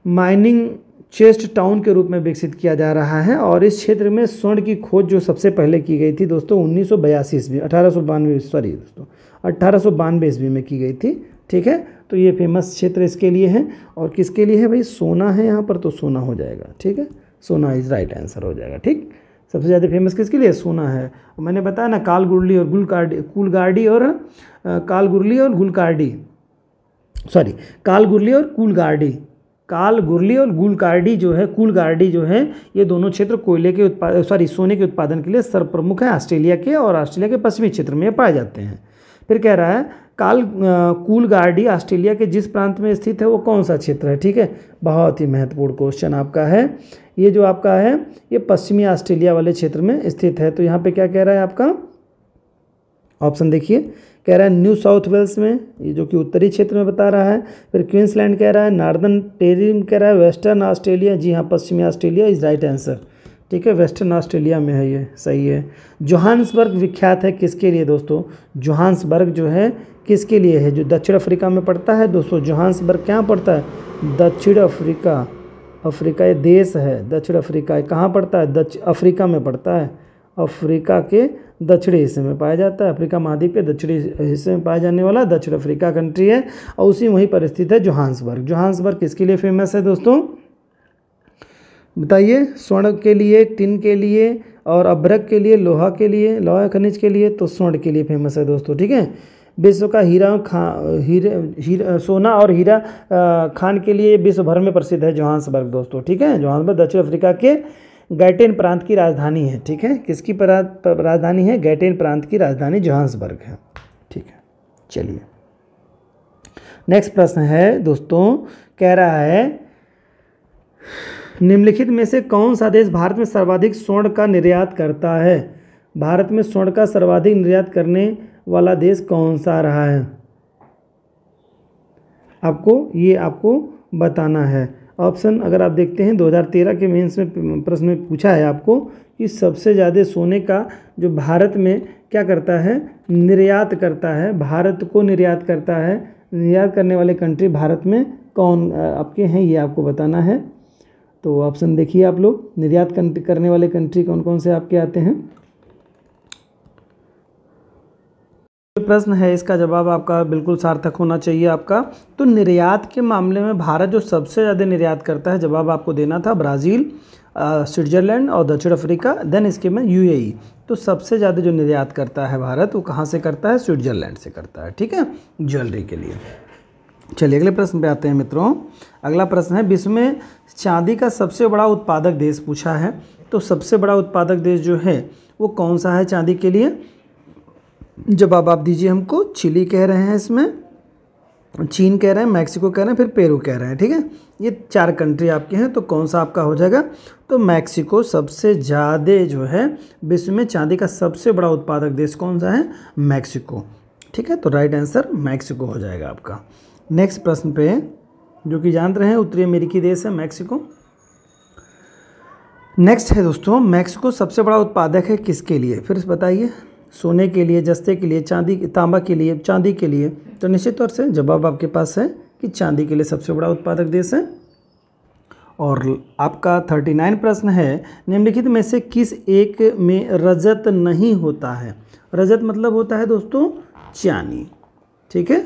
माइनिंग चेस्ट टाउन के रूप में विकसित किया जा रहा है, और इस क्षेत्र में स्वर्ण की खोज जो सबसे पहले की गई थी दोस्तों 1982 ईस्वी 1892 ईस्वी में की गई थी, ठीक है। तो ये फेमस क्षेत्र इसके लिए है, और किसके लिए है भाई, सोना है यहाँ पर, तो सोना हो जाएगा, ठीक है, सोना इज राइट आंसर हो जाएगा, ठीक। सबसे ज़्यादा फेमस किसके लिए, सोना है। मैंने बताया ना, कालगुरली और कूलगार्डी कूलगार्डी जो है ये दोनों क्षेत्र सोने के उत्पादन के लिए सर्वप्रमुख है ऑस्ट्रेलिया के, और ऑस्ट्रेलिया के पश्चिमी क्षेत्र में पाए जाते हैं। फिर कह रहा है कूलगार्डी ऑस्ट्रेलिया के जिस प्रांत में स्थित है वो कौन सा क्षेत्र है, ठीक है। बहुत ही महत्वपूर्ण क्वेश्चन आपका है ये, जो आपका है ये पश्चिमी ऑस्ट्रेलिया वाले क्षेत्र में स्थित है। तो यहाँ पे क्या कह रहा है आपका, ऑप्शन देखिए, कह रहा है न्यू साउथ वेल्स में, ये जो कि उत्तरी क्षेत्र में बता रहा है। फिर क्वींसलैंड कह रहा है, नॉर्दर्न टेरिटरी कह रहा है, वेस्टर्न ऑस्ट्रेलिया, जी हाँ पश्चिमी ऑस्ट्रेलिया इज राइट आंसर। ठीक है, वेस्टर्न ऑस्ट्रेलिया में है, ये सही है। जोहान्सबर्ग विख्यात है किसके लिए दोस्तों? जोहान्सबर्ग जो है किसके लिए है? जो दक्षिण अफ्रीका में पड़ता है दोस्तों। जोहान्सबर्ग क्या पड़ता है? दक्षिण अफ्रीका, अफ्रीका ये देश है, दक्षिण अफ्रीका कहाँ पड़ता है? दक्षिण अफ्रीका में पड़ता है। अफ्रीका के दक्षिणी हिस्से में पाया जाता है, अफ्रीका महाद्वीप के दक्षिणी हिस्से में पाया जाने वाला दक्षिण अफ्रीका कंट्री है, और उसी वहीं पर स्थित है जोहान्सबर्ग। जोहान्सबर्ग किसके लिए फेमस है दोस्तों? बताइए। स्वर्ण के लिए, टिन के लिए, और अभ्रक के लिए, लोहा के लिए, लोहा खनिज के लिए, तो स्वर्ण के लिए फेमस है दोस्तों। ठीक है, विश्व का सोना और हीरा खान के लिए विश्व भर में प्रसिद्ध है जोहान्सबर्ग दोस्तों। ठीक है, जोहान्सबर्ग दक्षिण अफ्रीका के गैटेन प्रांत की राजधानी है। ठीक है, किसकी राजधानी है? गैटेन प्रांत की राजधानी जोहान्सबर्ग है। ठीक है, चलिए नेक्स्ट प्रश्न है दोस्तों, कह रहा है निम्नलिखित में से कौन सा देश भारत में सर्वाधिक स्वर्ण का निर्यात करता है? भारत में स्वर्ण का सर्वाधिक निर्यात करने वाला देश कौन सा रहा है? आपको बताना है। ऑप्शन अगर आप देखते हैं 2013 के मेंस में प्रश्न में पूछा है आपको कि सबसे ज़्यादा सोने का जो भारत में क्या करता है? निर्यात करता है, भारत को निर्यात करता है। निर्यात करने वाले कंट्री भारत में कौन आपके हैं, ये आपको बताना है। तो ऑप्शन देखिए आप लोग, निर्यात करने वाले कंट्री कौन कौन से आपके आते हैं। प्रश्न है, इसका जवाब आपका बिल्कुल सार्थक होना चाहिए आपका। तो निर्यात के मामले में भारत जो सबसे ज़्यादा निर्यात करता है, जवाब आपको देना था ब्राज़ील, स्विट्ज़रलैंड और दक्षिण अफ्रीका, देन इसके में यूएई। तो सबसे ज़्यादा जो निर्यात करता है भारत, वो कहाँ से करता है? स्विट्ज़रलैंड से करता है। ठीक है, ज्वेलरी के लिए। चलिए अगले प्रश्न पे आते हैं मित्रों। अगला प्रश्न है, विश्व में चांदी का सबसे बड़ा उत्पादक देश पूछा है। तो सबसे बड़ा उत्पादक देश जो है वो कौन सा है चांदी के लिए? जवाब आप दीजिए हमको। चिली कह रहे हैं, इसमें चीन कह रहे हैं, मैक्सिको कह रहे हैं, फिर पेरू कह रहे हैं। ठीक है, ये 4 कंट्री आपके हैं, तो कौन सा आपका हो जाएगा? तो मैक्सिको सबसे ज़्यादा जो है विश्व में चांदी का सबसे बड़ा उत्पादक देश कौन सा है? मैक्सिको। ठीक है, तो राइट आंसर मैक्सिको हो जाएगा आपका। नेक्स्ट प्रश्न पे, जो कि जानते हैं उत्तरी अमेरिकी देश है मैक्सिको। नेक्स्ट है दोस्तों, मैक्सिको सबसे बड़ा उत्पादक है किसके लिए? फिर बताइए। सोने के लिए, जस्ते के लिए, चांदी, तांबा के लिए, चांदी के लिए? तो निश्चित तौर से जवाब आपके पास है कि चांदी के लिए सबसे बड़ा उत्पादक देश है। और आपका 39 प्रश्न है, निम्नलिखित में से किस एक में रजत नहीं होता है? रजत मतलब होता है दोस्तों चांदी। ठीक है,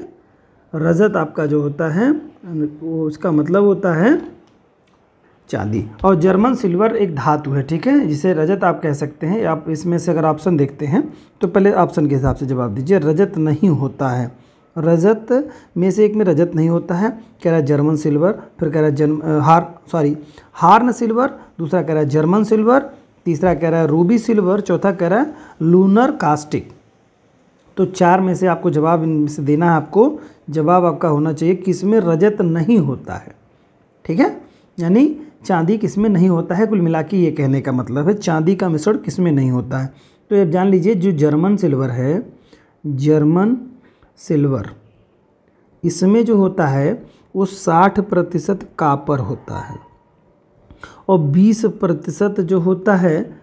रजत आपका जो होता है वो उसका मतलब होता है चांदी। और जर्मन सिल्वर एक धातु है, ठीक है, जिसे रजत आप कह सकते हैं। आप इसमें से अगर ऑप्शन देखते हैं तो पहले ऑप्शन के हिसाब से जवाब दीजिए। रजत नहीं होता है, रजत में से एक में रजत नहीं होता है। कह रहा है जर्मन सिल्वर, फिर कह रहा है हार्न सिल्वर, दूसरा कह रहा है जर्मन सिल्वर, तीसरा कह रहा है रूबी सिल्वर, चौथा कह रहा है लूनर कास्टिक। तो 4 में से आपको जवाब इनमें से देना है। आपको जवाब आपका होना चाहिए किसमें रजत नहीं होता है। ठीक है, यानी चांदी किसमें नहीं होता है, कुल मिला के ये कहने का मतलब है चांदी का मिश्रण किसमें नहीं होता है। तो ये जान लीजिए, जो जर्मन सिल्वर है, जर्मन सिल्वर, इसमें जो होता है वो 60% कापर होता है और 20% जो होता है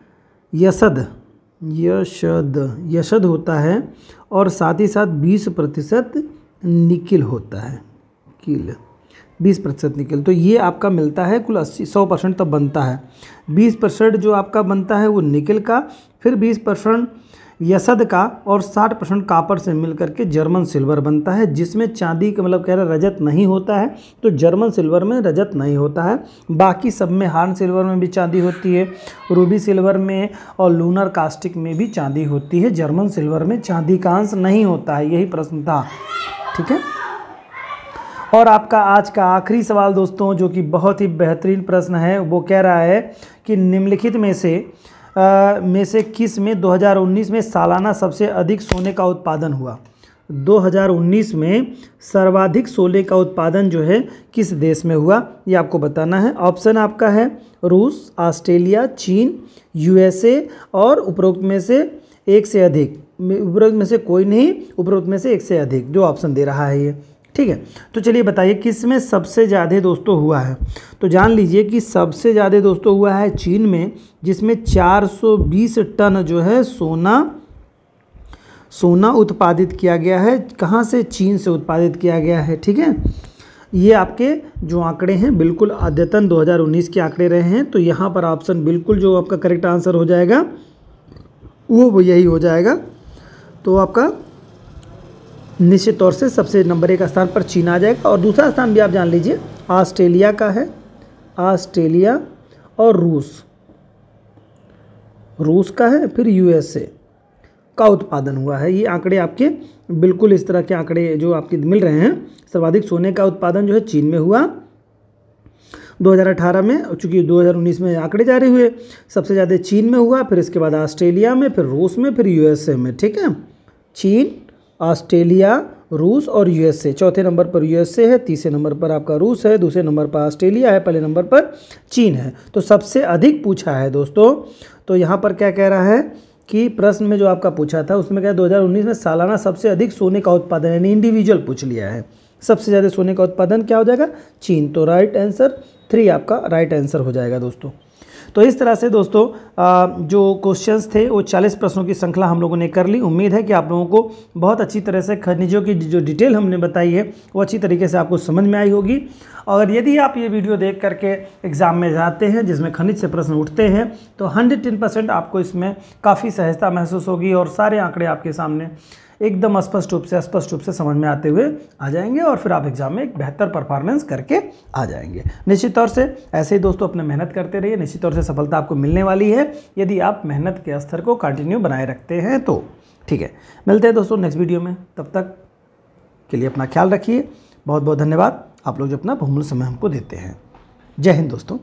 यशद होता है, और साथ ही साथ 20% निकिल होता है, किल 20% निकल। तो ये आपका मिलता है कुल 100% तब बनता है। 20% जो आपका बनता है वो निकल का, फिर 20% यसद का और 60% कापर से मिलकर के जर्मन सिल्वर बनता है, जिसमें चांदी का मतलब कह रहा है रजत नहीं होता है। तो जर्मन सिल्वर में रजत नहीं होता है, बाकी सब में, हार्न सिल्वर में भी चांदी होती है, रूबी सिल्वर में और लूनर कास्टिक में भी चांदी होती है। जर्मन सिल्वर में चांदी का अंश नहीं होता है। यही प्रश्न था। ठीक है, और आपका आज का आखिरी सवाल दोस्तों, जो कि बहुत ही बेहतरीन प्रश्न है, वो कह रहा है कि निम्नलिखित में से किस में 2019 में सालाना सबसे अधिक सोने का उत्पादन हुआ? 2019 में सर्वाधिक सोने का उत्पादन जो है किस देश में हुआ, ये आपको बताना है। ऑप्शन आपका है रूस, ऑस्ट्रेलिया, चीन, यूएसए और उपरोक्त में से एक से अधिक, उपरोक्त में से कोई नहीं, उपरोक्त में से एक से अधिक, जो ऑप्शन दे रहा है ये, ठीक है। तो चलिए बताइए किस में सबसे ज़्यादा दोस्तों हुआ है। तो जान लीजिए कि सबसे ज़्यादा दोस्तों हुआ है चीन में, जिसमें 420 टन जो है सोना उत्पादित किया गया है। कहाँ से? चीन से उत्पादित किया गया है, ठीक है। ये आपके जो आंकड़े हैं बिल्कुल अद्यतन 2019 के आंकड़े रहे हैं। तो यहाँ पर ऑप्शन बिल्कुल जो आपका करेक्ट आंसर हो जाएगा वो यही हो जाएगा। तो आपका निश्चित तौर से सबसे नंबर 1 स्थान पर चीन आ जाएगा। और दूसरा स्थान भी आप जान लीजिए ऑस्ट्रेलिया का है, ऑस्ट्रेलिया और रूस का है, फिर यूएसए का उत्पादन हुआ है। ये आंकड़े आपके बिल्कुल इस तरह के आंकड़े जो आपके मिल रहे हैं। सर्वाधिक सोने का उत्पादन जो है चीन में हुआ 2018 में, चूँकि 2019 में आंकड़े जारी हुए, सबसे ज़्यादा चीन में हुआ, फिर इसके बाद ऑस्ट्रेलिया में, फिर रूस में, फिर यूएसए में, ठीक है। चीन, ऑस्ट्रेलिया, रूस और यूएसए। चौथे नंबर पर यूएसए है, तीसरे नंबर पर आपका रूस है, दूसरे नंबर पर ऑस्ट्रेलिया है, पहले नंबर पर चीन है। तो सबसे अधिक पूछा है दोस्तों। तो यहाँ पर क्या कह रहा है कि प्रश्न में जो आपका पूछा था उसमें क्या 2019 में सालाना सबसे अधिक सोने का उत्पादन, यानी इंडिविजुअल पूछ लिया है। सबसे ज़्यादा सोने का उत्पादन क्या हो जाएगा? चीन। तो राइट आंसर 3 आपका राइट आंसर हो जाएगा दोस्तों। तो इस तरह से दोस्तों जो क्वेश्चंस थे वो 40 प्रश्नों की श्रृंखला हम लोगों ने कर ली। उम्मीद है कि आप लोगों को बहुत अच्छी तरह से खनिजों की जो डिटेल हमने बताई है वो अच्छी तरीके से आपको समझ में आई होगी। और यदि आप ये वीडियो देख करके एग्ज़ाम में जाते हैं जिसमें खनिज से प्रश्न उठते हैं तो 110% आपको इसमें काफ़ी सहजता महसूस होगी और सारे आंकड़े आपके सामने एकदम स्पष्ट रूप से समझ में आते हुए आ जाएंगे और फिर आप एग्जाम में एक बेहतर परफॉर्मेंस करके आ जाएंगे। निश्चित तौर से ऐसे ही दोस्तों अपने मेहनत करते रहिए, निश्चित तौर से सफलता आपको मिलने वाली है यदि आप मेहनत के स्तर को कंटिन्यू बनाए रखते हैं तो। ठीक है, मिलते हैं दोस्तों नेक्स्ट वीडियो में, तब तक के लिए अपना ख्याल रखिए। बहुत बहुत धन्यवाद आप लोग जो अपना बहुमूल्य समय हमको देते हैं। जय हिंद दोस्तों।